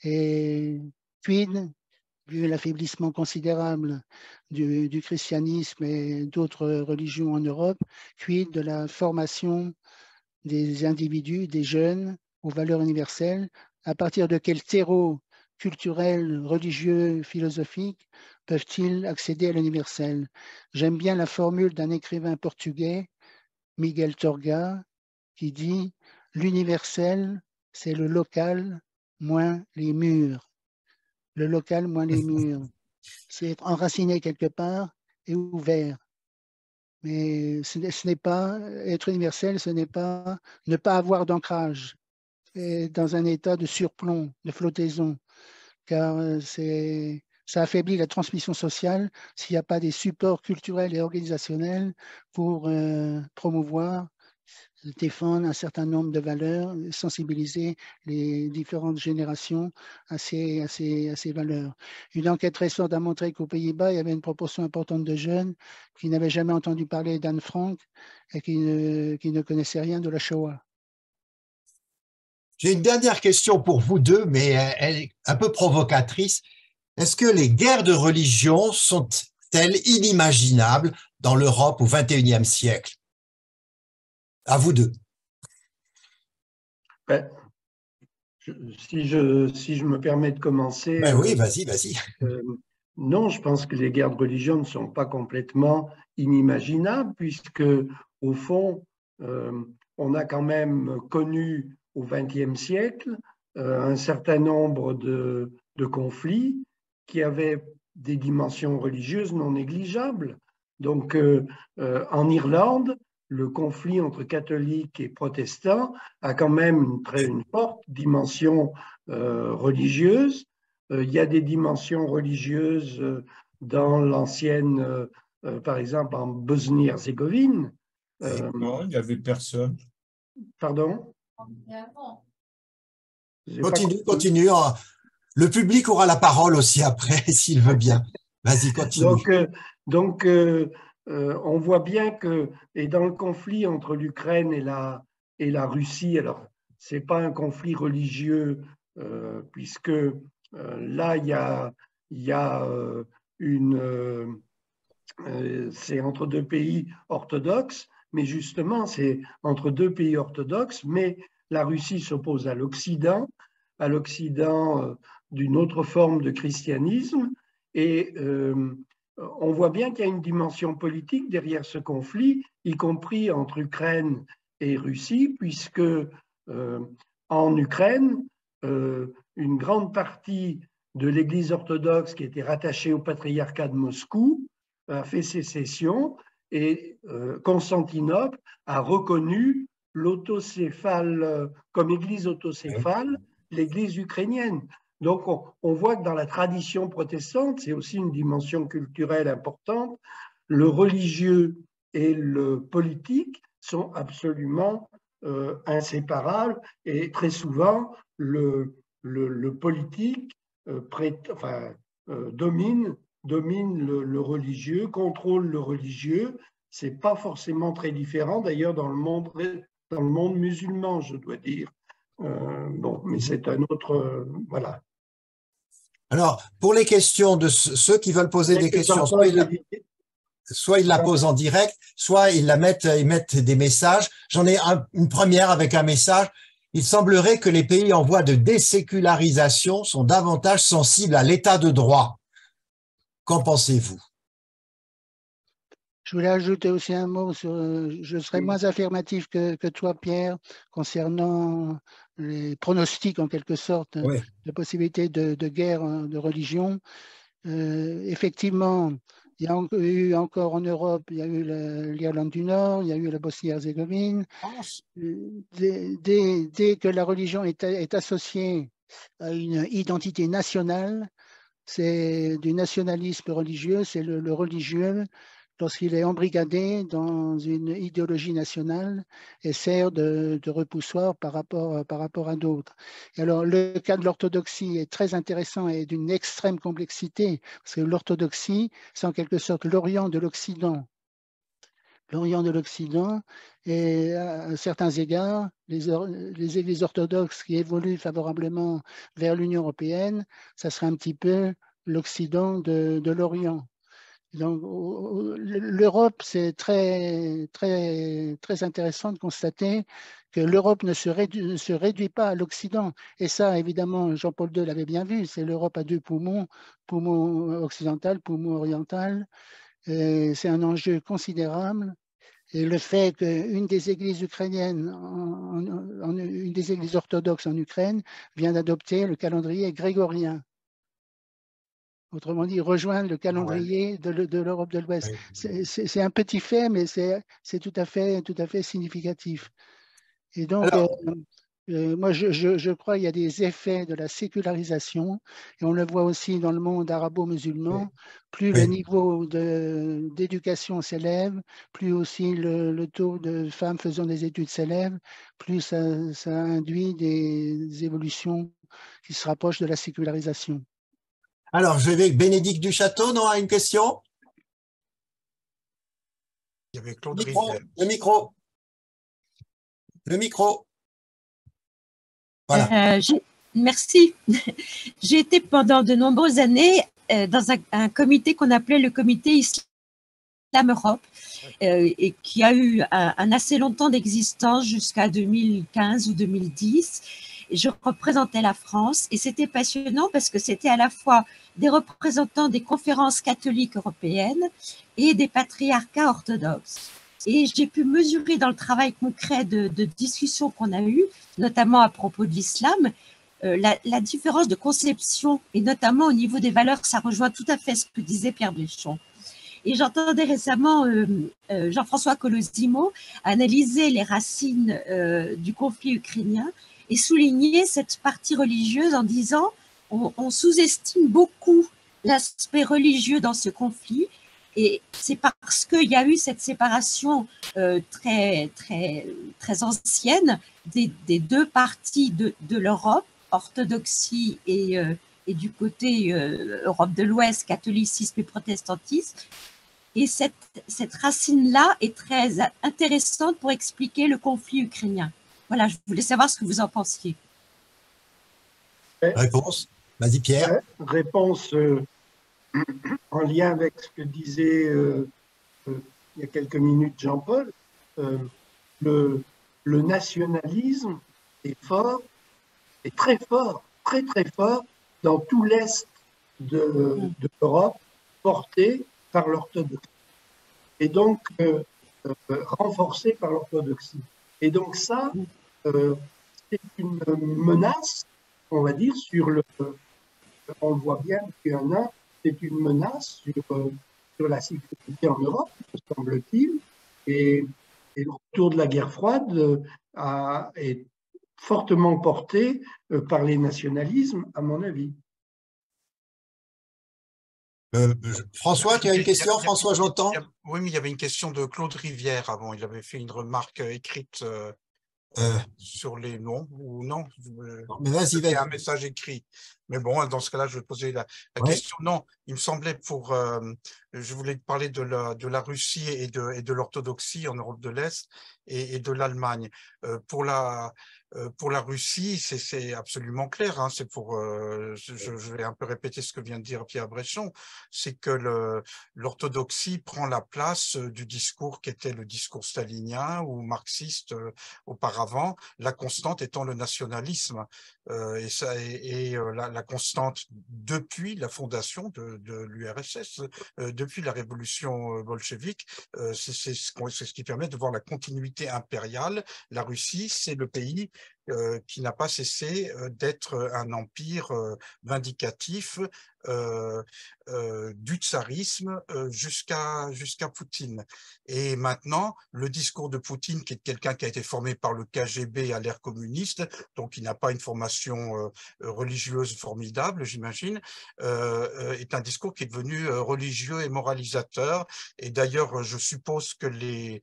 Et quid, vu l'affaiblissement considérable du christianisme et d'autres religions en Europe, quid de la formation des individus, des jeunes, aux valeurs universelles, à partir de quel terreau culturel, religieux, philosophique peuvent-ils accéder à l'universel? J'aime bien la formule d'un écrivain portugais, Miguel Torga, qui dit « L'universel, c'est le local moins les murs. » Le local moins les murs. C'est être enraciné quelque part et ouvert. Mais ce n'est pas être universel, ce n'est pas ne pas avoir d'ancrage dans un état de surplomb, de flottaison, car ça affaiblit la transmission sociale s'il n'y a pas des supports culturels et organisationnels pour promouvoir, défendre un certain nombre de valeurs, sensibiliser les différentes générations à ces valeurs. Une enquête récente a montré qu'aux Pays-Bas, il y avait une proportion importante de jeunes qui n'avaient jamais entendu parler d'Anne Frank et qui ne connaissaient rien de la Shoah. J'ai une dernière question pour vous deux, mais elle est un peu provocatrice. Est-ce que les guerres de religion sont-elles inimaginables dans l'Europe au XXIe siècle? À vous deux. Ben, si je me permets de commencer. Ben oui, vas-y. Non, je pense que les guerres de religion ne sont pas complètement inimaginables, puisque, au fond, on a quand même connu au XXe siècle un certain nombre de conflits qui avaient des dimensions religieuses non négligeables. Donc, en Irlande, le conflit entre catholiques et protestants a quand même une forte dimension religieuse. Il y a des dimensions religieuses dans l'ancienne, par exemple en Bosnie-Herzégovine. Non, il n'y avait personne. Pardon? Continue. Le public aura la parole aussi après, s'il veut bien. Vas-y, continue. Donc, on voit bien que, et dans le conflit entre l'Ukraine et la Russie, alors, ce n'est pas un conflit religieux, puisque là, il y a c'est entre deux pays orthodoxes, mais justement, c'est entre deux pays orthodoxes, mais la Russie s'oppose à l'Occident d'une autre forme de christianisme, et on voit bien qu'il y a une dimension politique derrière ce conflit, y compris entre Ukraine et Russie, puisque en Ukraine, une grande partie de l'Église orthodoxe qui était rattachée au patriarcat de Moscou a fait sécession, et Constantinople a reconnu l'autocéphale comme église autocéphale, l'église ukrainienne. Donc on voit que dans la tradition protestante, c'est aussi une dimension culturelle importante, le religieux et le politique sont absolument inséparables, et très souvent le politique domine le religieux, contrôle le religieux. Ce n'est pas forcément très différent d'ailleurs dans le monde musulman, je dois dire. Mais c'est un autre... voilà. Alors, pour les questions de ceux qui veulent poser des questions, soit ils la posent en direct, soit ils mettent des messages. J'en ai une première avec un message. Il semblerait que les pays en voie de désécularisation sont davantage sensibles à l'état de droit. Qu'en pensez-vous? Je voulais ajouter aussi un mot je serais moins affirmatif que toi, Pierre, concernant les pronostics, en quelque sorte, de possibilité de guerre de religion. Effectivement, il y a eu encore en Europe, il y a eu l'Irlande du Nord, il y a eu la Bosnie-Herzégovine. Dès que la religion est associée à une identité nationale, c'est du nationalisme religieux, c'est le religieux. lorsqu'il est embrigadé dans une idéologie nationale et sert de repoussoir par rapport à d'autres. Et alors, le cas de l'orthodoxie est très intéressant et d'une extrême complexité, parce que l'orthodoxie, c'est en quelque sorte l'Orient de l'Occident. L'Orient de l'Occident, et à certains égards, les églises orthodoxes qui évoluent favorablement vers l'Union européenne, ça serait un petit peu l'Occident de l'Orient. Donc, l'Europe, c'est très, très, très intéressant de constater que l'Europe ne se réduit pas à l'Occident. Et ça, évidemment, Jean-Paul II l'avait bien vu, c'est l'Europe à deux poumons, poumon occidental, poumon oriental. C'est un enjeu considérable. Et le fait qu'une des églises ukrainiennes, une des églises orthodoxes en Ukraine, vient d'adopter le calendrier grégorien. Autrement dit, rejoindre le calendrier de l'Europe de l'Ouest. C'est un petit fait, mais c'est tout à fait significatif. Et donc, moi, je crois qu'il y a des effets de la sécularisation, et on le voit aussi dans le monde arabo-musulman. Plus le niveau d'éducation s'élève, plus aussi le taux de femmes faisant des études s'élève, plus ça induit des évolutions qui se rapprochent de la sécularisation. Alors, je vais avec Bénédicte Duchâteau, non, à une question? Il y avait Claude Rivière. Rivière. Le micro. Voilà. Merci. J'ai été pendant de nombreuses années dans un comité qu'on appelait le comité Islam-Europe et qui a eu un assez longtemps d'existence jusqu'à 2015 ou 2010. Et je représentais la France et c'était passionnant parce que c'était à la fois des représentants des conférences catholiques européennes et des patriarcats orthodoxes. Et j'ai pu mesurer dans le travail concret de discussion qu'on a eu, notamment à propos de l'islam, la différence de conception, et notamment au niveau des valeurs, ça rejoint tout à fait ce que disait Pierre Bléchon. Et j'entendais récemment Jean-François Colosimo analyser les racines du conflit ukrainien et souligner cette partie religieuse en disant on sous-estime beaucoup l'aspect religieux dans ce conflit. Et c'est parce qu'il y a eu cette séparation très, très, très ancienne des deux parties de l'Europe, orthodoxie et du côté Europe de l'Ouest, catholicisme et protestantisme. Et cette racine-là est très intéressante pour expliquer le conflit ukrainien. Voilà, je voulais savoir ce que vous en pensiez. Réponse? Vas-y, Pierre. Réponse en lien avec ce que disait il y a quelques minutes Jean-Paul. Le nationalisme est fort, est très fort, très très fort dans tout l'Est de l'Europe, porté par l'orthodoxie. Et donc, renforcé par l'orthodoxie. Et donc ça, c'est une menace, on va dire, on le voit bien depuis un an, c'est une menace sur la sécurité en Europe, me semble-t-il. Et le retour de la guerre froide est fortement porté par les nationalismes, à mon avis. François, tu as une question? François, j'entends. Oui, mais il y avait une question de Claude Rivière avant. Il avait fait une remarque écrite sur les noms ou non. Mais vas-y, vas-y. Un message écrit. Mais bon, dans ce cas-là, je vais poser la question. Non, il me semblait je voulais parler de la Russie et de l'orthodoxie en Europe de l'Est et de l'Allemagne. Pour la Russie, c'est absolument clair. Hein, c'est je vais un peu répéter ce que vient de dire Pierre Bréchon, c'est que l'orthodoxie prend la place du discours qui était le discours stalinien ou marxiste auparavant, la constante étant le nationalisme. La constante depuis la fondation de l'URSS, depuis la révolution bolchevique, c'est ce qui permet de voir la continuité impériale. La Russie, c'est le pays qui n'a pas cessé d'être un empire vindicatif du tsarisme jusqu'à Poutine. Et maintenant, le discours de Poutine, qui est quelqu'un qui a été formé par le KGB à l'ère communiste, donc il n'a pas une formation religieuse formidable, j'imagine, est un discours qui est devenu religieux et moralisateur. Et d'ailleurs, je suppose que les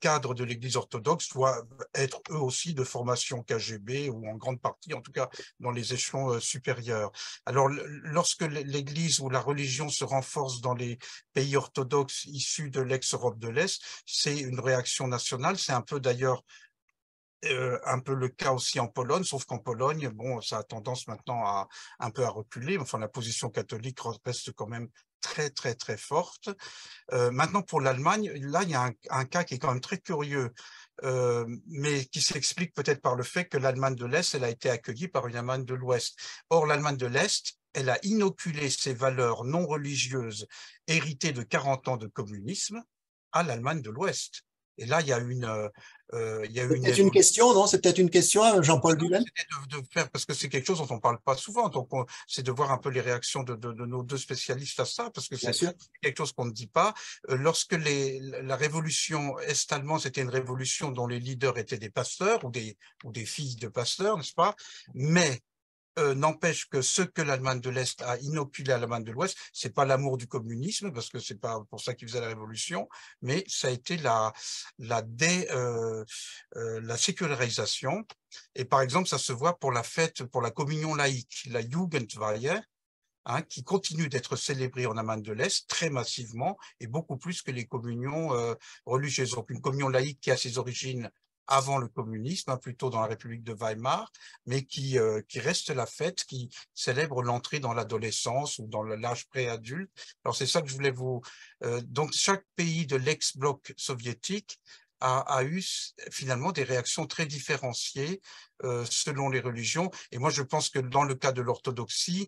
cadres de l'Église orthodoxe doivent être eux aussi de formation KGB, ou en grande partie, en tout cas, dans les échelons supérieurs. Alors, lorsque l'Église ou la religion se renforce dans les pays orthodoxes issus de l'ex-Europe de l'Est, c'est une réaction nationale. C'est un peu d'ailleurs un peu le cas aussi en Pologne, sauf qu'en Pologne, bon, ça a tendance maintenant un peu à reculer. Enfin, la position catholique reste quand même très, très, très forte. Maintenant, pour l'Allemagne, là, il y a un cas qui est quand même très curieux, mais qui s'explique peut-être par le fait que l'Allemagne de l'Est, elle a été accueillie par une Allemagne de l'Ouest. Or, l'Allemagne de l'Est, elle a inoculé ses valeurs non religieuses héritées de 40 ans de communisme à l'Allemagne de l'Ouest. Et là, il y a C'est peut-être une question, non? C'est peut-être une question, Jean-Paul Vilaine? De faire, parce que c'est quelque chose dont on ne parle pas souvent, donc c'est de voir un peu les réactions de nos deux spécialistes à ça, parce que c'est quelque chose qu'on ne dit pas. Lorsque la révolution est-allemande, c'était une révolution dont les leaders étaient des pasteurs ou des filles de pasteurs, n'est-ce pas? Mais n'empêche que ce que l'Allemagne de l'Est a inoculé à l'Allemagne de l'Ouest, c'est pas l'amour du communisme, parce que c'est pas pour ça qu'ils faisaient la révolution, mais ça a été la sécularisation. Et par exemple, ça se voit pour la fête, pour la communion laïque, la Jugendweihe, hein, qui continue d'être célébrée en Allemagne de l'Est très massivement et beaucoup plus que les communions religieuses. Donc une communion laïque qui a ses origines avant le communisme, hein, plutôt dans la République de Weimar, mais qui reste la fête, qui célèbre l'entrée dans l'adolescence ou dans l'âge préadulte. Alors c'est ça que je voulais vous... donc chaque pays de l'ex-bloc soviétique a eu finalement des réactions très différenciées selon les religions. Et moi, je pense que dans le cas de l'orthodoxie,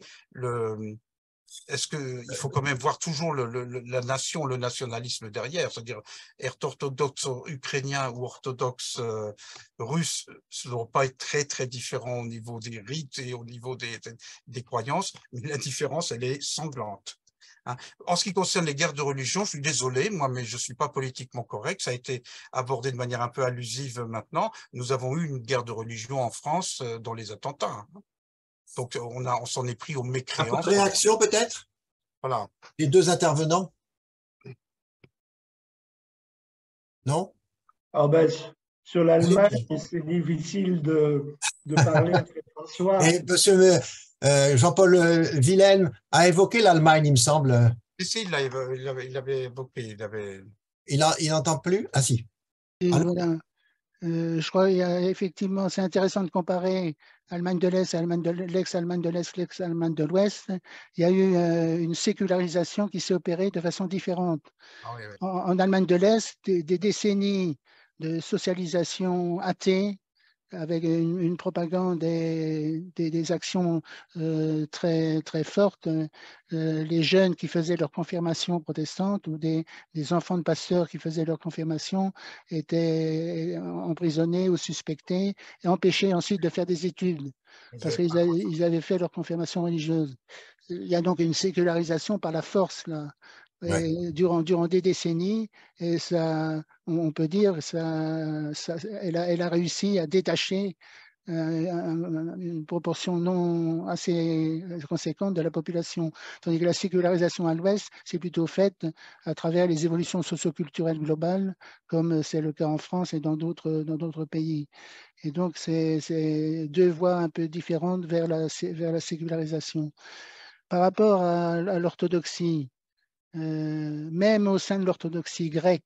est-ce qu'il faut quand même voir toujours la nation, le nationalisme derrière, c'est-à-dire être orthodoxe ukrainien ou orthodoxe russe, ce ne doit pas être très, très différent au niveau des rites et au niveau des croyances, mais la différence, elle est sanglante. Hein. En ce qui concerne les guerres de religion, je suis désolé, moi, mais je ne suis pas politiquement correct. Ça a été abordé de manière un peu allusive maintenant. Nous avons eu une guerre de religion en France dans les attentats. Hein. Donc, on s'en est pris aux mécréants. Réaction peut-être? Voilà. Les deux intervenants? Non? Ah ben, sur l'Allemagne, c'est difficile de parler après François. Et monsieur Jean-Paul Vilaine a évoqué l'Allemagne, il me semble. Si, il avait évoqué. Il n'entend plus? Ah si. Voilà. Je crois qu'effectivement, c'est intéressant de comparer Allemagne de l'Est, l'ex-Allemagne de l'Est, l'ex-Allemagne de l'Ouest. Il y a eu une sécularisation qui s'est opérée de façon différente. Ah, oui, oui. En Allemagne de l'Est, des décennies de socialisation athée, avec une propagande des actions très, très fortes. Les jeunes qui faisaient leur confirmation protestante ou des enfants de pasteurs qui faisaient leur confirmation étaient emprisonnés ou suspectés et empêchés ensuite de faire des études parce qu'ils avaient fait leur confirmation religieuse. Il y a donc une sécularisation par la force là. Ouais. Durant des décennies, et ça, on peut dire, elle a réussi à détacher une proportion non assez conséquente de la population. Tandis que la sécularisation à l'Ouest, c'est plutôt faite à travers les évolutions socioculturelles globales, comme c'est le cas en France et dans d'autres pays. Et donc, c'est deux voies un peu différentes vers la sécularisation. Par rapport à l'orthodoxie, même au sein de l'orthodoxie grecque,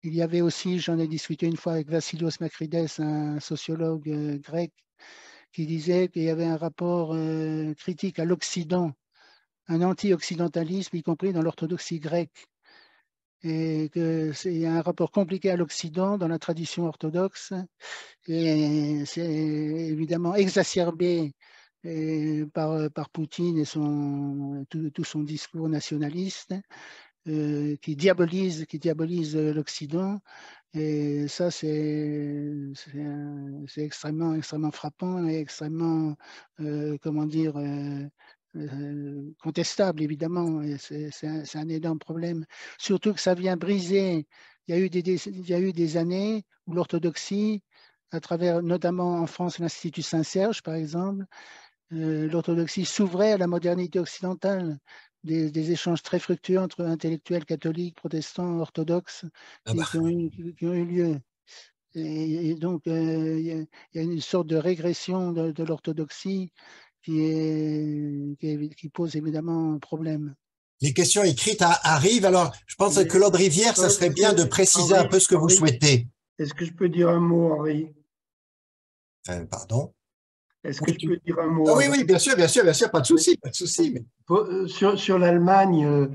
il y avait aussi, j'en ai discuté une fois avec Vassilios Makrides, un sociologue grec, qui disait qu'il y avait un rapport critique à l'Occident, un anti-occidentalisme, y compris dans l'orthodoxie grecque. Et qu'il y a un rapport compliqué à l'Occident dans la tradition orthodoxe, et c'est évidemment exacerbé par Poutine et tout son discours nationaliste qui diabolise l'Occident. Et ça, c'est extrêmement frappant et extrêmement, comment dire, contestable, évidemment, et c'est un énorme problème. Surtout que ça vient briser. Il y a eu des années où l'orthodoxie, à travers notamment en France l'Institut Saint-Serge, par exemple, l'orthodoxie s'ouvrait à la modernité occidentale. Des échanges très fructueux entre intellectuels catholiques, protestants, orthodoxes qui ont eu lieu. Et donc, il y a une sorte de régression de l'orthodoxie qui pose évidemment un problème. Les questions écrites arrivent. Alors, je pense que Claude Rivière, ça serait bien de préciser un peu ce que vous souhaitez. Est-ce que je peux dire un mot, Henri? Pardon? Est-ce que je peux dire un mot? Oui, oui, bien sûr, pas de souci, pas de souci. Mais... Sur l'Allemagne,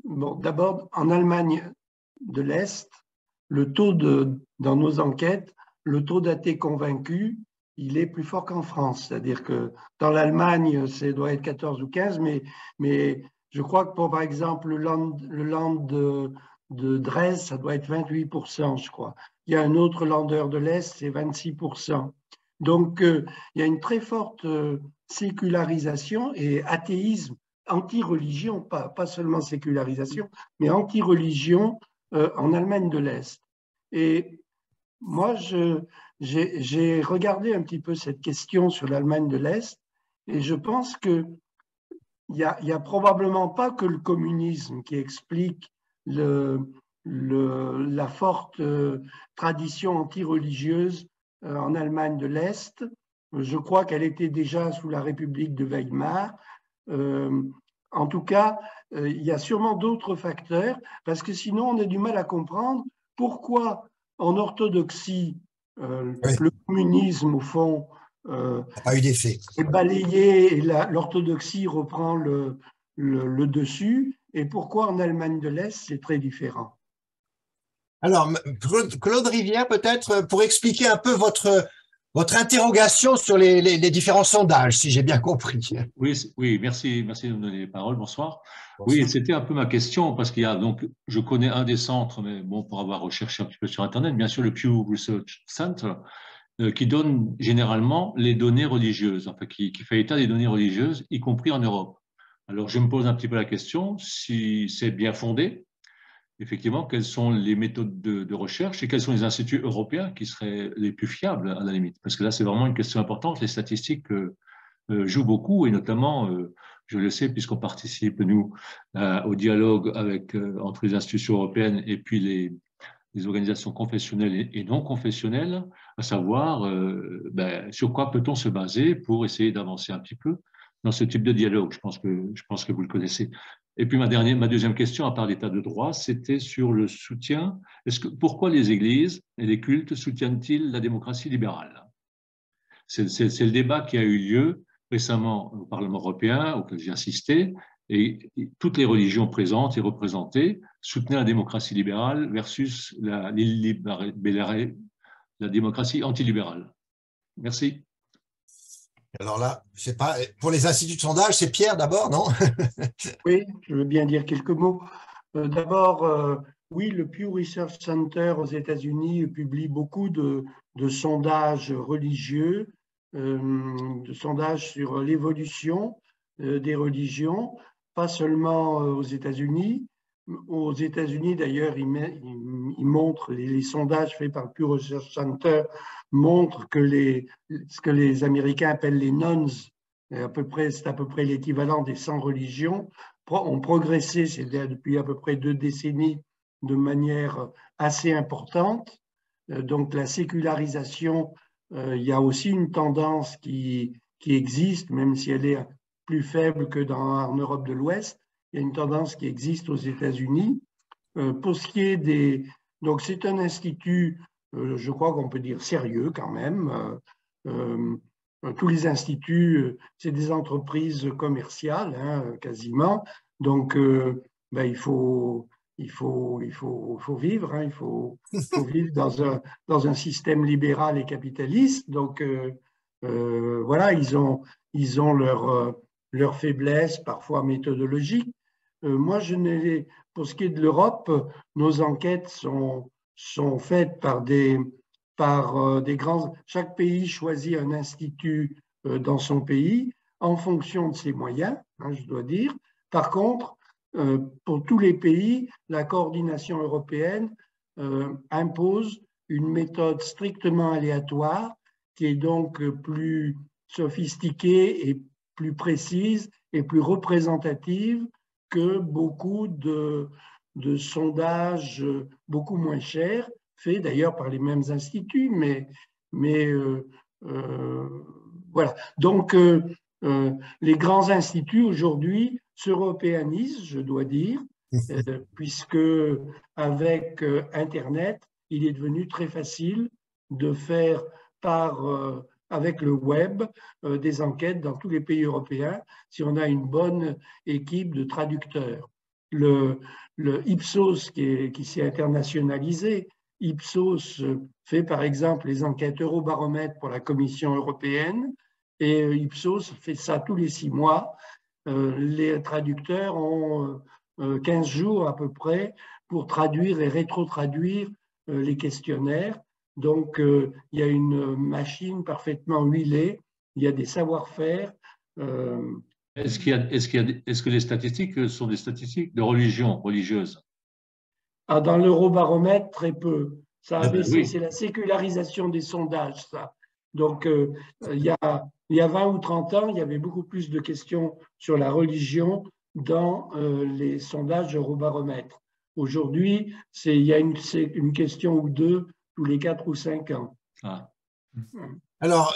bon, d'abord, en Allemagne de l'Est, dans nos enquêtes, le taux d'athées convaincus, il est plus fort qu'en France. C'est-à-dire que dans l'Allemagne, ça doit être 14 ou 15, mais je crois que pour, par exemple, le land de Dresde, ça doit être 28%, je crois. Il y a un autre Länder de l'Est, c'est 26%. Donc, il y a une très forte sécularisation et athéisme, anti-religion, pas seulement sécularisation, mais anti-religion en Allemagne de l'Est. Et moi, j'ai regardé un petit peu cette question sur l'Allemagne de l'Est et je pense qu'il n'y a probablement pas que le communisme qui explique la forte tradition anti-religieuse en Allemagne de l'Est. Je crois qu'elle était déjà sous la République de Weimar. En tout cas, il y a sûrement d'autres facteurs, parce que sinon on a du mal à comprendre pourquoi en orthodoxie, le communisme, au fond, n'a pas eu d'effet. Est balayé et l'orthodoxie reprend le dessus, et pourquoi en Allemagne de l'Est, c'est très différent. Alors, Claude Rivière, peut-être, pour expliquer un peu votre interrogation sur les différents sondages, si j'ai bien compris. Oui, merci de me donner les paroles. Bonsoir. Oui, c'était un peu ma question, parce qu'il y a donc, je connais un des centres, mais bon, pour avoir recherché un petit peu sur Internet, bien sûr, le Pew Research Center, qui donne généralement les données religieuses, enfin, qui fait état des données religieuses, y compris en Europe. Alors, je me pose un petit peu la question, si c'est bien fondé, effectivement, quelles sont les méthodes de recherche et quels sont les instituts européens qui seraient les plus fiables à la limite? Parce que là, c'est vraiment une question importante. Les statistiques jouent beaucoup et notamment, je le sais, puisqu'on participe, nous, au dialogue entre les institutions européennes et puis les organisations confessionnelles et non confessionnelles, à savoir sur quoi peut-on se baser pour essayer d'avancer un petit peu dans ce type de dialogue. Je pense que vous le connaissez. Et puis ma deuxième question, à part l'état de droit, c'était sur le soutien. Pourquoi les églises et les cultes soutiennent-ils la démocratie libérale? C'est le débat qui a eu lieu récemment au Parlement européen, auquel j'ai assisté, et toutes les religions présentes et représentées soutenaient la démocratie libérale versus la démocratie antilibérale. Merci. Alors là, je sais pas, pour les instituts de sondage, c'est Pierre d'abord, non? Oui, je veux bien dire quelques mots. D'abord, oui, le Pew Research Center aux États-Unis publie beaucoup de sondages religieux, de sondages sur l'évolution des religions, pas seulement aux États-Unis. Aux États-Unis, d'ailleurs, ils montrent, les sondages faits par le Pew Research Center montrent que ce que les Américains appellent les nones, c'est à peu près l'équivalent des 100 religions, ont progressé depuis à peu près 2 décennies de manière assez importante. Donc la sécularisation, il y a aussi une tendance qui existe, même si elle est plus faible que en Europe de l'Ouest. Il y a une tendance qui existe aux États-Unis. Pour ce qui est donc c'est un institut, je crois qu'on peut dire sérieux quand même. Tous les instituts, c'est des entreprises commerciales, hein, quasiment. Donc, il faut vivre, hein, il faut vivre dans un système libéral et capitaliste. Donc, voilà, ils ont leurs faiblesses, parfois méthodologiques. Moi, pour ce qui est de l'Europe, nos enquêtes sont faites par des grands. Chaque pays choisit un institut dans son pays en fonction de ses moyens, hein, je dois dire. Par contre, pour tous les pays, la coordination européenne impose une méthode strictement aléatoire qui est donc plus sophistiquée et plus précise et plus représentative que beaucoup de sondages beaucoup moins chers, faits d'ailleurs par les mêmes instituts, mais voilà. Donc, les grands instituts aujourd'hui s'européanisent, je dois dire, puisque avec Internet, il est devenu très facile de faire avec le web des enquêtes dans tous les pays européens si on a une bonne équipe de traducteurs. Le Ipsos qui s'est internationalisé, Ipsos fait par exemple les enquêtes Eurobaromètre pour la Commission européenne et Ipsos fait ça tous les 6 mois. Les traducteurs ont 15 jours à peu près pour traduire et rétro-traduire les questionnaires. Donc, il y a une machine parfaitement huilée, il y a des savoir-faire. Est-ce que les statistiques sont des statistiques de religion, religieuse? Dans l'Eurobaromètre, très peu. Ça a baissé, oui. C'est la sécularisation des sondages, ça. Donc, il y a 20 ou 30 ans, il y avait beaucoup plus de questions sur la religion dans les sondages Eurobaromètre. Aujourd'hui, il y a une question ou deux tous les 4 ou 5 ans. Ah. Alors,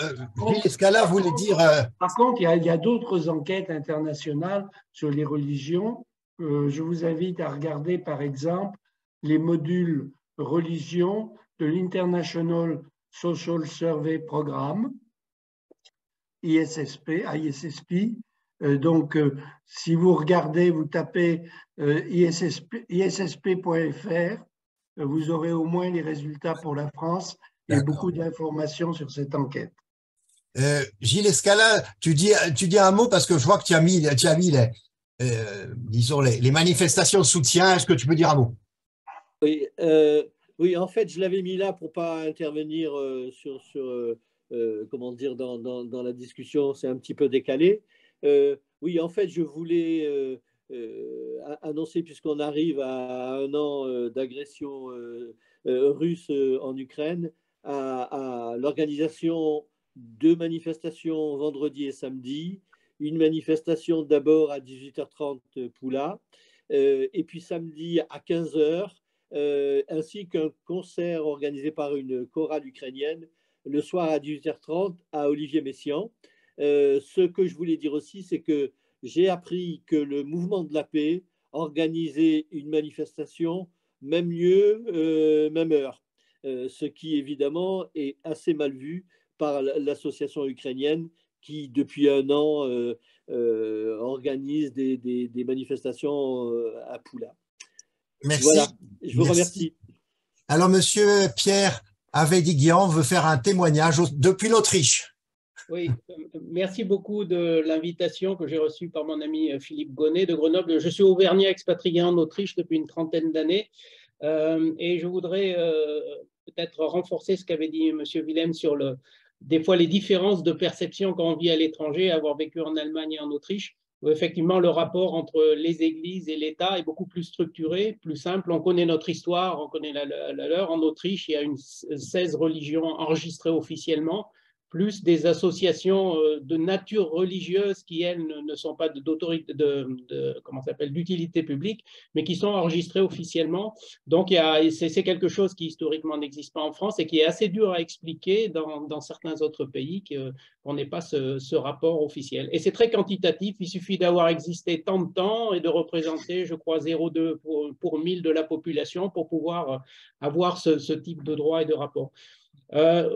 Gilles Escala voulait dire… Par contre, il y a d'autres enquêtes internationales sur les religions. Je vous invite à regarder, par exemple, les modules religion de l'International Social Survey Programme, ISSP. Donc, si vous regardez, vous tapez ISSP.fr, vous aurez au moins les résultats pour la France et beaucoup d'informations sur cette enquête. Gilles Escala, tu dis un mot parce que je vois que tu as mis les manifestations de soutien. Est-ce que tu peux dire un mot? Oui, en fait, je l'avais mis là pour pas intervenir comment dire, dans la discussion, c'est un petit peu décalé. Oui, en fait, je voulais annoncer, puisqu'on arrive à 1 an d'agression russe en Ukraine, à l'organisation de manifestations vendredi et samedi. Une manifestation d'abord à 18h30 Poula, et puis samedi à 15h, ainsi qu'un concert organisé par une chorale ukrainienne le soir à 18h30 à Olivier Messiaen. Ce que je voulais dire aussi, c'est que j'ai appris que le mouvement de la paix organisait une manifestation même lieu, même heure, ce qui évidemment est assez mal vu par l'association ukrainienne qui depuis 1 an organise des manifestations à Poula. Merci. Voilà, je vous remercie. Alors, monsieur Pierre Avedigian veut faire un témoignage depuis l'Autriche. Oui, merci beaucoup de l'invitation que j'ai reçue par mon ami Philippe Gonnet de Grenoble. Je suis auvergnat expatrié en Autriche depuis une 30aine d'années et je voudrais peut-être renforcer ce qu'avait dit monsieur Willem sur des fois les différences de perception quand on vit à l'étranger, avoir vécu en Allemagne et en Autriche, où effectivement le rapport entre les églises et l'État est beaucoup plus structuré, plus simple. On connaît notre histoire, on connaît la leur. En Autriche, il y a 16 religions enregistrées officiellement, plus des associations de nature religieuse qui, elles, ne sont pas d'utilité publique, mais qui sont enregistrées officiellement. Donc, c'est quelque chose qui historiquement n'existe pas en France et qui est assez dur à expliquer dans certains autres pays qu'on n'ait pas ce rapport officiel. Et c'est très quantitatif, il suffit d'avoir existé tant de temps et de représenter, je crois, 0,2 pour 1000 de la population pour pouvoir avoir ce type de droit et de rapport. Voilà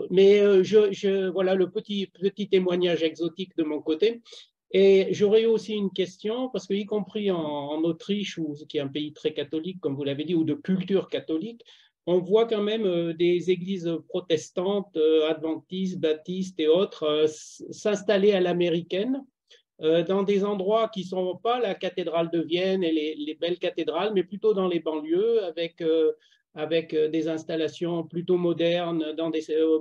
le petit témoignage exotique de mon côté. Et j'aurais eu aussi une question, parce qu'y compris en Autriche, qui est un pays très catholique, comme vous l'avez dit, ou de culture catholique, on voit quand même des églises protestantes, adventistes, baptistes et autres s'installer à l'américaine, dans des endroits qui ne sont pas la cathédrale de Vienne et les belles cathédrales, mais plutôt dans les banlieues, avec avec des installations plutôt modernes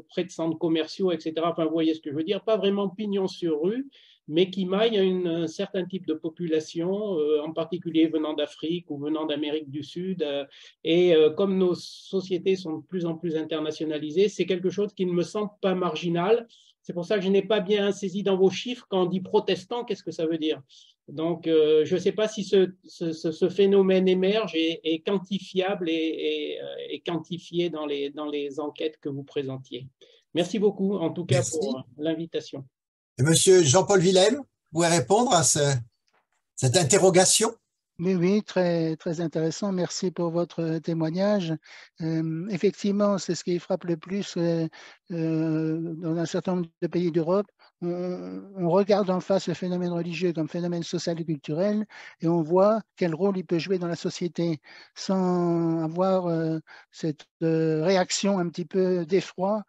près de centres commerciaux, etc. Enfin, vous voyez ce que je veux dire, pas vraiment pignon sur rue, mais qui maille un certain type de population, en particulier venant d'Afrique ou venant d'Amérique du Sud. Et comme nos sociétés sont de plus en plus internationalisées, c'est quelque chose qui ne me semble pas marginal. C'est pour ça que je n'ai pas bien saisi dans vos chiffres, quand on dit protestant, qu'est-ce que ça veut dire? Donc, je ne sais pas si ce phénomène émerge et est quantifiable et quantifié dans les enquêtes que vous présentiez. Merci beaucoup, en tout cas, pour l'invitation. Monsieur Jean-Paul Willem, vous pouvez répondre à cette interrogation? Oui, très, très intéressant. Merci pour votre témoignage. Effectivement, c'est ce qui frappe le plus dans un certain nombre de pays d'Europe. On regarde en face le phénomène religieux comme phénomène social et culturel et on voit quel rôle il peut jouer dans la société sans avoir cette réaction un petit peu d'effroi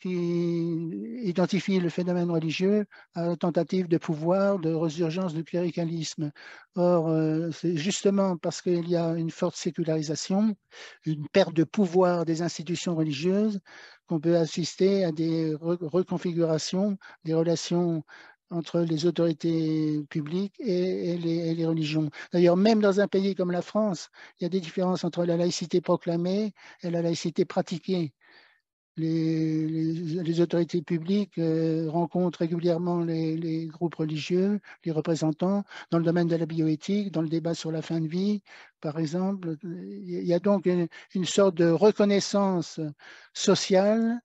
qui identifie le phénomène religieux à tentative de pouvoir, de résurgence du cléricalisme. Or, c'est justement parce qu'il y a une forte sécularisation, une perte de pouvoir des institutions religieuses, qu'on peut assister à des reconfigurations des relations entre les autorités publiques et les religions. D'ailleurs, même dans un pays comme la France, il y a des différences entre la laïcité proclamée et la laïcité pratiquée. Les autorités publiques rencontrent régulièrement les groupes religieux, les représentants, dans le domaine de la bioéthique, dans le débat sur la fin de vie, par exemple. Il y a donc une sorte de reconnaissance sociale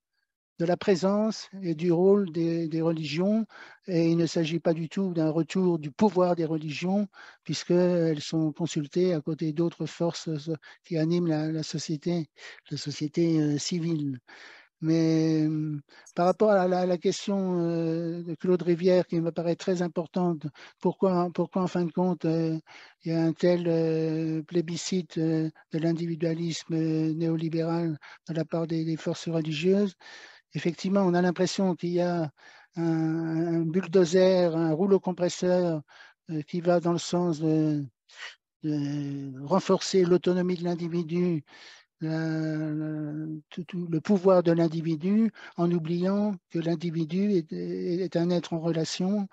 de la présence et du rôle des religions, et il ne s'agit pas du tout d'un retour du pouvoir des religions, puisqu'elles sont consultées à côté d'autres forces qui animent la société civile. Mais par rapport à la question de Claude Rivière, qui me paraît très importante, pourquoi en fin de compte, il y a un tel plébiscite de l'individualisme néolibéral de la part des forces religieuses? Effectivement, on a l'impression qu'il y a un bulldozer, un rouleau compresseur qui va dans le sens de renforcer l'autonomie de l'individu, le pouvoir de l'individu, en oubliant que l'individu est un être en relation,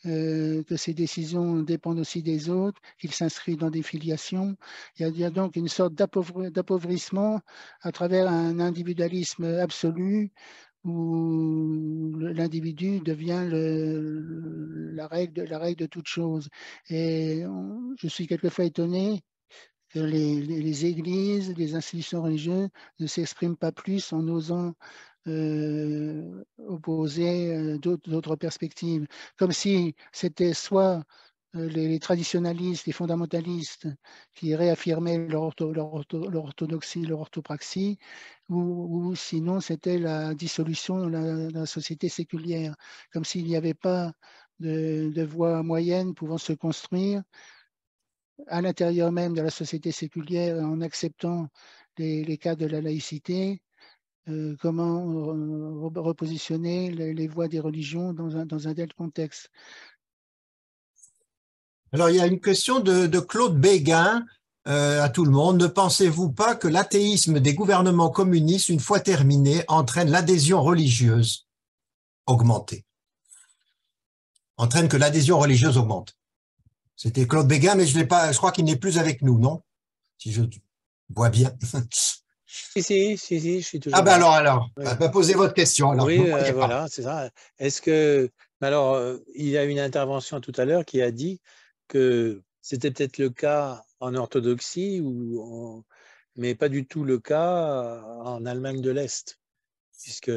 que ses décisions dépendent aussi des autres, qu'il s'inscrit dans des filiations. Il y a donc une sorte d'appauvrissement à travers un individualisme absolu où l'individu devient la règle de toute chose. Et je suis quelquefois étonné que les églises, les institutions religieuses ne s'expriment pas plus en osant opposer d'autres perspectives, comme si c'était soit les traditionalistes, les fondamentalistes qui réaffirmaient leur orthodoxie, leur orthopraxie, ou sinon c'était la dissolution de la société séculière, comme s'il n'y avait pas de voie moyenne pouvant se construire à l'intérieur même de la société séculière en acceptant les cas de la laïcité. Comment repositionner les voies des religions dans un tel contexte. Alors, il y a une question de Claude Béguin à tout le monde. Ne pensez-vous pas que l'athéisme des gouvernements communistes, une fois terminé, entraîne l'adhésion religieuse augmentée? Entraîne que l'adhésion religieuse augmente. C'était Claude Béguin, mais je crois qu'il n'est plus avec nous, non? Si je vois bien. Si, je suis toujours là. Alors, oui. Posez votre question. Alors, oui, voilà, c'est ça. Est-ce que, alors, il y a une intervention tout à l'heure qui a dit que c'était peut-être le cas en orthodoxie, mais pas du tout le cas en Allemagne de l'Est, puisque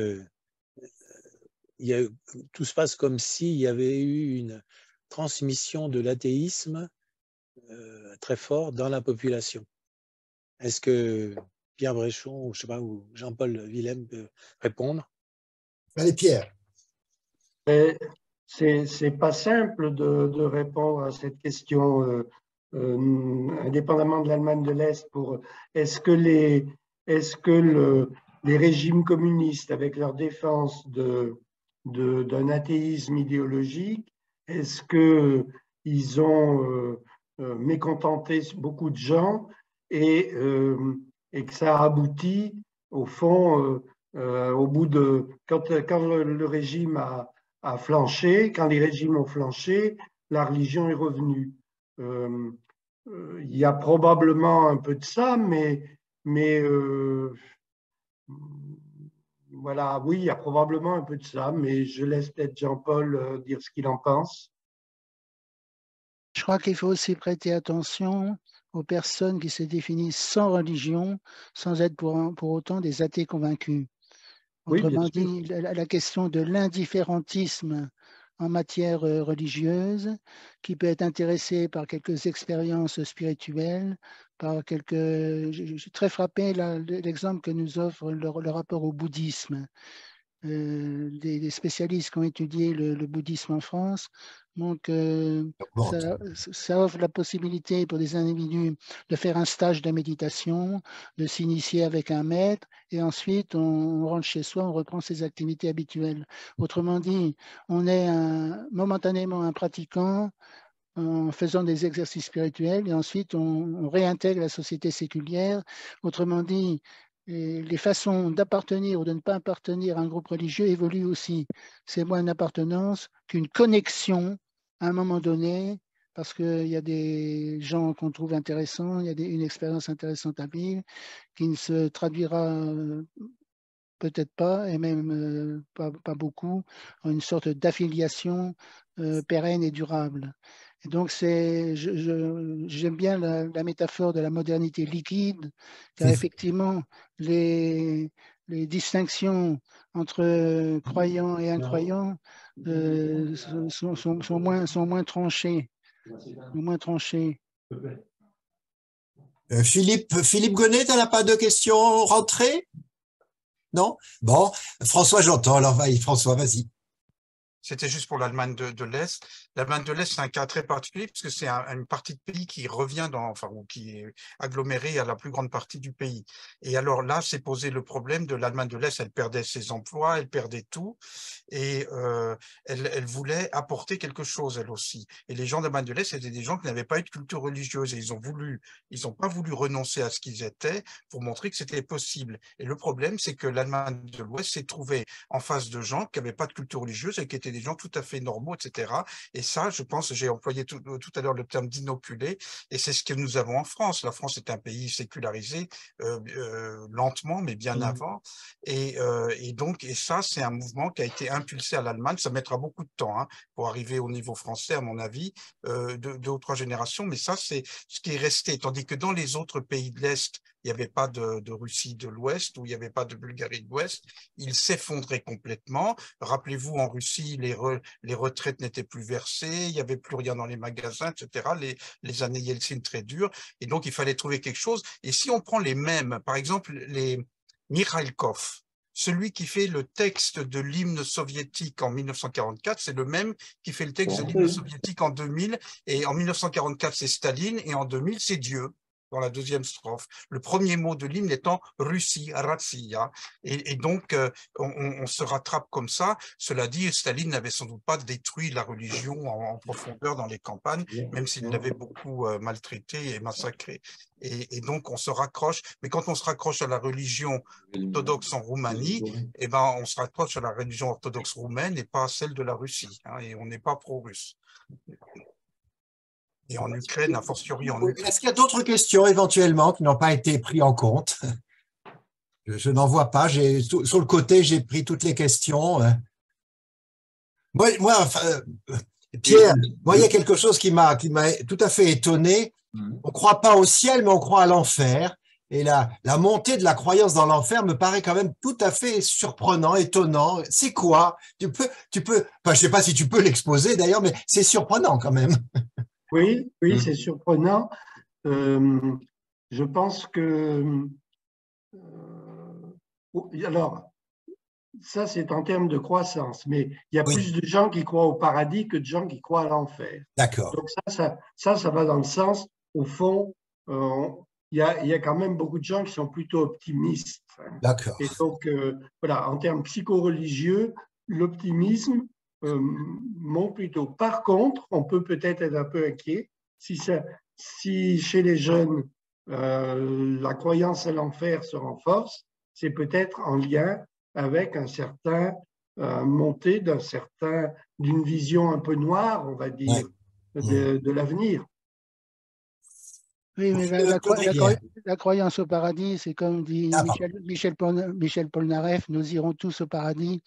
tout se passe comme s'il y avait eu une transmission de l'athéisme très fort dans la population. Est-ce que Pierre Bréchon, ou je sais pas, ou Jean-Paul Willem peut répondre? Allez, Pierre. C'est pas simple de répondre à cette question indépendamment de l'Allemagne de l'Est. Est-ce que les régimes communistes, avec leur défense d'un athéisme idéologique, est-ce qu'ils ont mécontenté beaucoup de gens et et que ça aboutit, au fond, au bout de… Quand le régime a flanché, quand les régimes ont flanché, la religion est revenue. Il y a probablement un peu de ça, mais voilà, oui, il y a probablement un peu de ça, mais je laisse peut-être Jean-Paul dire ce qu'il en pense. Je crois qu'il faut aussi prêter attention aux personnes qui se définissent sans religion, sans être pour autant des athées convaincus. Autrement dit, la question de l'indifférentisme en matière religieuse, qui peut être intéressé par quelques expériences spirituelles, par quelques… Je suis très frappé l'exemple que nous offre le rapport au bouddhisme. Des spécialistes qui ont étudié le bouddhisme en France. Donc, ça offre la possibilité pour des individus de faire un stage de méditation, de s'initier avec un maître, et ensuite on rentre chez soi, on reprend ses activités habituelles. Autrement dit, on est momentanément un pratiquant en faisant des exercices spirituels, et ensuite on réintègre la société séculière. Autrement dit, les façons d'appartenir ou de ne pas appartenir à un groupe religieux évoluent aussi. C'est moins une appartenance qu'une connexion à un moment donné, parce qu'il y a des gens qu'on trouve intéressants, il y a une expérience intéressante à vivre, qui ne se traduira peut-être pas, et même pas beaucoup, en une sorte d'affiliation pérenne et durable. Et donc, j'aime bien la métaphore de la modernité liquide, car effectivement, les distinctions entre croyants et incroyants sont moins tranchées. Philippe Gonnet, tu n'as pas de questions rentrées? Non? Bon, François, j'entends. Alors, François, vas-y. C'était juste pour l'Allemagne de l'Est. L'Allemagne de l'Est, c'est un cas très particulier parce que c'est une partie de pays qui revient ou qui est agglomérée à la plus grande partie du pays. Et alors là, s'est posé le problème de l'Allemagne de l'Est. Elle perdait ses emplois, elle perdait tout, et elle voulait apporter quelque chose, elle aussi. Et les gens d'Allemagne de l'Est, c'était des gens qui n'avaient pas eu de culture religieuse, et ils n'ont pas voulu renoncer à ce qu'ils étaient pour montrer que c'était possible. Et le problème, c'est que l'Allemagne de l'Ouest s'est trouvée en face de gens qui n'avaient pas de culture religieuse et qui étaient des gens tout à fait normaux, etc. Et ça, je pense, j'ai employé tout à l'heure le terme d'inoculé, et c'est ce que nous avons en France. La France est un pays sécularisé, lentement, mais bien avant. Et ça, c'est un mouvement qui a été impulsé à l'Allemagne. Ça mettra beaucoup de temps pour arriver au niveau français, à mon avis, 2 ou 3 générations, mais ça, c'est ce qui est resté. Tandis que dans les autres pays de l'Est, il n'y avait pas de Russie de l'Ouest, ou il n'y avait pas de Bulgarie de l'Ouest, il s'effondrait complètement. Rappelez-vous, en Russie, les retraites n'étaient plus versées, il n'y avait plus rien dans les magasins, etc. Les années Yeltsin très dures, et donc il fallait trouver quelque chose. Et si on prend les mêmes, par exemple, les Mikhailkov, celui qui fait le texte de l'hymne soviétique en 1944, c'est le même qui fait le texte de l'hymne soviétique en 2000, et en 1944, c'est Staline, et en 2000, c'est Dieu, dans la deuxième strophe. Le premier mot de l'hymne étant Russie, Ratsia. Et donc, on se rattrape comme ça. Cela dit, Staline n'avait sans doute pas détruit la religion en profondeur dans les campagnes, même s'il l'avait beaucoup maltraité et massacré. Et donc, on se raccroche. Mais quand on se raccroche à la religion orthodoxe en Roumanie, eh ben, on se raccroche à la religion orthodoxe roumaine et pas à celle de la Russie. Et on n'est pas pro-russe. Et en Ukraine, a fortiori en Ukraine. Est-ce qu'il y a d'autres questions éventuellement qui n'ont pas été prises en compte? Je n'en vois pas. Sur le côté, j'ai pris toutes les questions. Pierre, moi, il y a quelque chose qui m'a tout à fait étonné. On ne croit pas au ciel, mais on croit à l'enfer. Et la montée de la croyance dans l'enfer me paraît quand même tout à fait surprenant, étonnant. C'est quoi? Tu peux, enfin, je sais pas si tu peux l'exposer d'ailleurs, mais c'est surprenant quand même. Oui, c'est surprenant. Je pense que… alors, ça, c'est en termes de croissance, mais il y a plus de gens qui croient au paradis que de gens qui croient à l'enfer. D'accord. Donc ça va dans le sens, au fond, il y a quand même beaucoup de gens qui sont plutôt optimistes. D'accord. Et donc, voilà, en termes psycho-religieux, l'optimisme monte plutôt. Par contre, on peut être un peu inquiet si chez les jeunes, la croyance à l'enfer se renforce, c'est peut-être en lien avec un certain montée d'une vision un peu noire, on va dire, de l'avenir. Oui, mais la croyance au paradis, c'est comme dit Michel Polnareff, nous irons tous au paradis.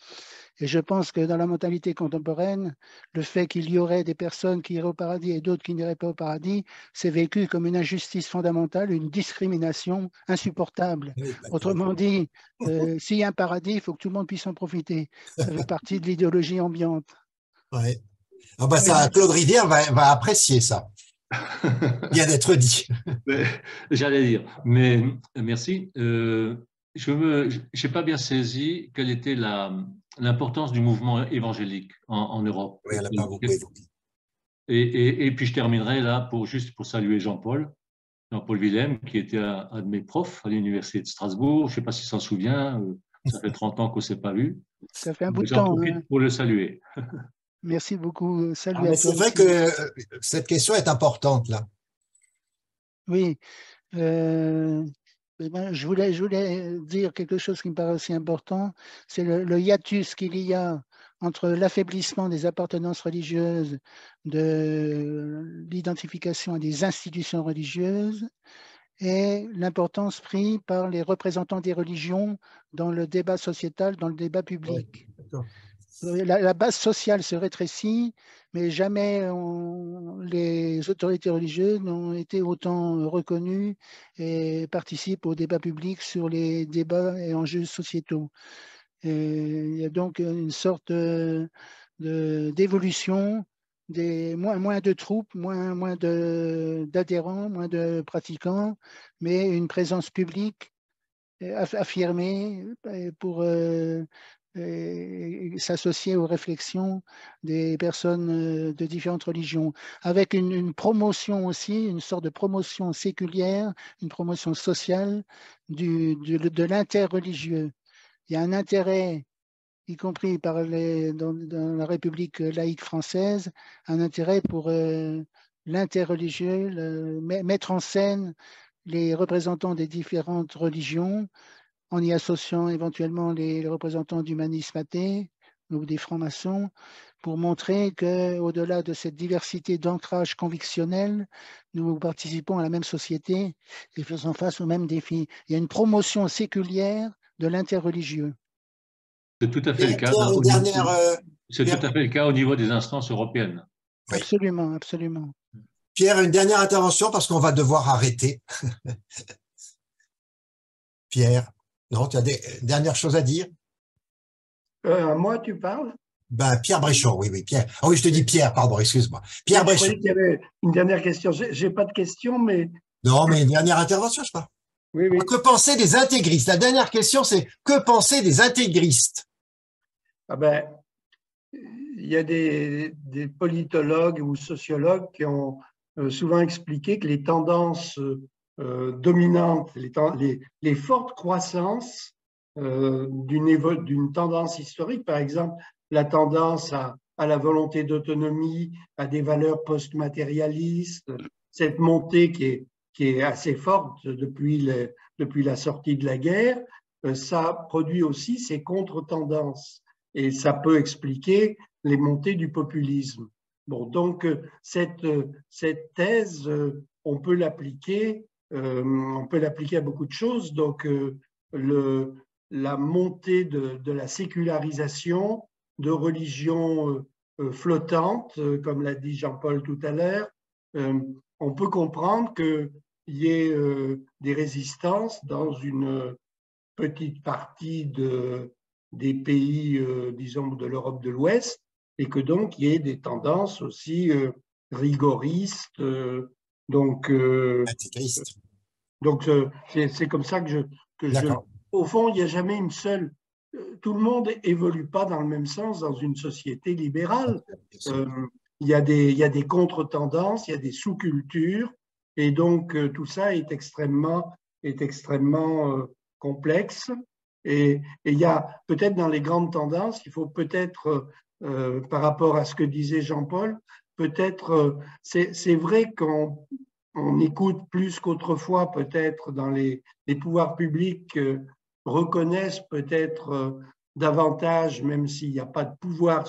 Et je pense que dans la mentalité contemporaine, le fait qu'il y aurait des personnes qui iraient au paradis et d'autres qui n'iraient pas au paradis, c'est vécu comme une injustice fondamentale, une discrimination insupportable. Autrement dit, s'il y a un paradis, il faut que tout le monde puisse en profiter. Ça fait partie de l'idéologie ambiante. Ouais. Ah bah ça, Claude Rivière va apprécier ça. Bien d'être dit. J'allais dire, mais merci. Je n'ai pas bien saisi quelle était l'importance du mouvement évangélique en Europe. Oui, elle n'a pas beaucoup évoqué. Et puis je terminerai là juste pour saluer Jean-Paul Willem, qui était un de mes profs à l'université de Strasbourg. Je ne sais pas s'il s'en souvient, ça fait 30 ans qu'on ne s'est pas vu. Ça fait un bout de temps. J'en profite pour le saluer. Merci beaucoup. Salut à toi. C'est vrai que cette question est importante là. Oui. Je voulais dire quelque chose qui me paraît aussi important, c'est le hiatus qu'il y a entre l'affaiblissement des appartenances religieuses, de l'identification à des institutions religieuses et l'importance prise par les représentants des religions dans le débat sociétal, dans le débat public. Ouais, la base sociale se rétrécit, mais jamais les autorités religieuses n'ont été autant reconnues et participent au débat public sur les débats et enjeux sociétaux. Et il y a donc une sorte d'évolution, moins de troupes, moins d'adhérents, moins de pratiquants, mais une présence publique affirmée pour s'associer aux réflexions des personnes de différentes religions, avec une promotion aussi, une sorte de promotion séculière, une promotion sociale de l'interreligieux. Il y a un intérêt, y compris dans la République laïque française, un intérêt pour l'interreligieux, mettre en scène les représentants des différentes religions, en y associant éventuellement les représentants d'humanisme athée ou des francs-maçons, pour montrer qu'au-delà de cette diversité d'ancrage convictionnel, nous participons à la même société et faisons face aux mêmes défis. Il y a une promotion séculière de l'interreligieux. C'est tout à fait le cas. C'est tout à fait le cas au niveau des instances européennes. Oui. Absolument, absolument. Pierre, une dernière intervention parce qu'on va devoir arrêter. Pierre, non, tu as des dernières choses à dire? Moi, tu parles? Ben, Pierre Bréchon, oui, Pierre. Oh oui, je te dis Pierre, pardon, excuse-moi. Pierre Bréchon. Je croyais qu'il y avait une dernière question. J'ai pas de question, mais… Non, mais une dernière intervention, je sais pas. Oui. Que penser des intégristes? La dernière question, c'est que penser des intégristes? Ah ben, il y a des politologues ou sociologues qui ont souvent expliqué que les tendances dominantes, les fortes croissances d'une tendance historique, par exemple la tendance à la volonté d'autonomie, à des valeurs post-matérialistes, cette montée qui est assez forte depuis la sortie de la guerre, ça produit aussi ces contre-tendances et ça peut expliquer les montées du populisme. Bon, donc cette thèse, on peut l'appliquer à beaucoup de choses. Donc la montée de la sécularisation, de religions flottantes, comme l'a dit Jean-Paul tout à l'heure, on peut comprendre qu'il y ait des résistances dans une petite partie des pays, disons, de l'Europe de l'Ouest, et que donc il y ait des tendances aussi rigoristes. Donc c'est comme ça que au fond, il n'y a jamais une seule… Tout le monde évolue pas dans le même sens dans une société libérale. Il y a des contre-tendances, il y a des sous-cultures, et donc tout ça est extrêmement complexe. Et il y a peut-être dans les grandes tendances, il faut peut-être, par rapport à ce que disait Jean-Paul, peut-être, c'est vrai on écoute plus qu'autrefois peut-être dans les pouvoirs publics reconnaissent peut-être davantage, même s'il n'y a pas de pouvoir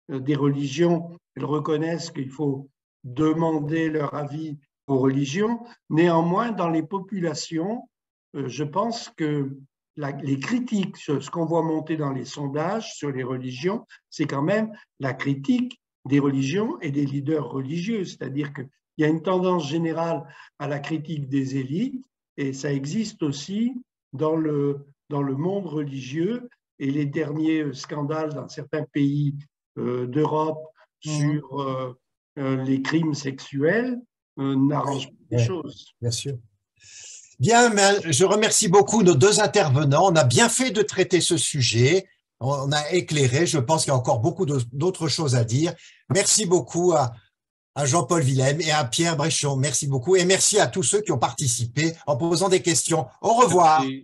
des religions, elles reconnaissent qu'il faut demander leur avis aux religions. Néanmoins, dans les populations, je pense que les critiques, ce qu'on voit monter dans les sondages sur les religions, c'est quand même la critique des religions et des leaders religieux. C'est-à-dire qu'il y a une tendance générale à la critique des élites, et ça existe aussi dans le monde religieux. Et les derniers scandales dans certains pays d'Europe sur les crimes sexuels n'arrangent pas les choses. Bien sûr. Bien, mais je remercie beaucoup nos deux intervenants. On a bien fait de traiter ce sujet. On a éclairé. Je pense qu'il y a encore beaucoup d'autres choses à dire. Merci beaucoup à Jean-Paul Wilhelm et à Pierre Bréchon. Merci beaucoup. Et merci à tous ceux qui ont participé en posant des questions. Au revoir. Merci.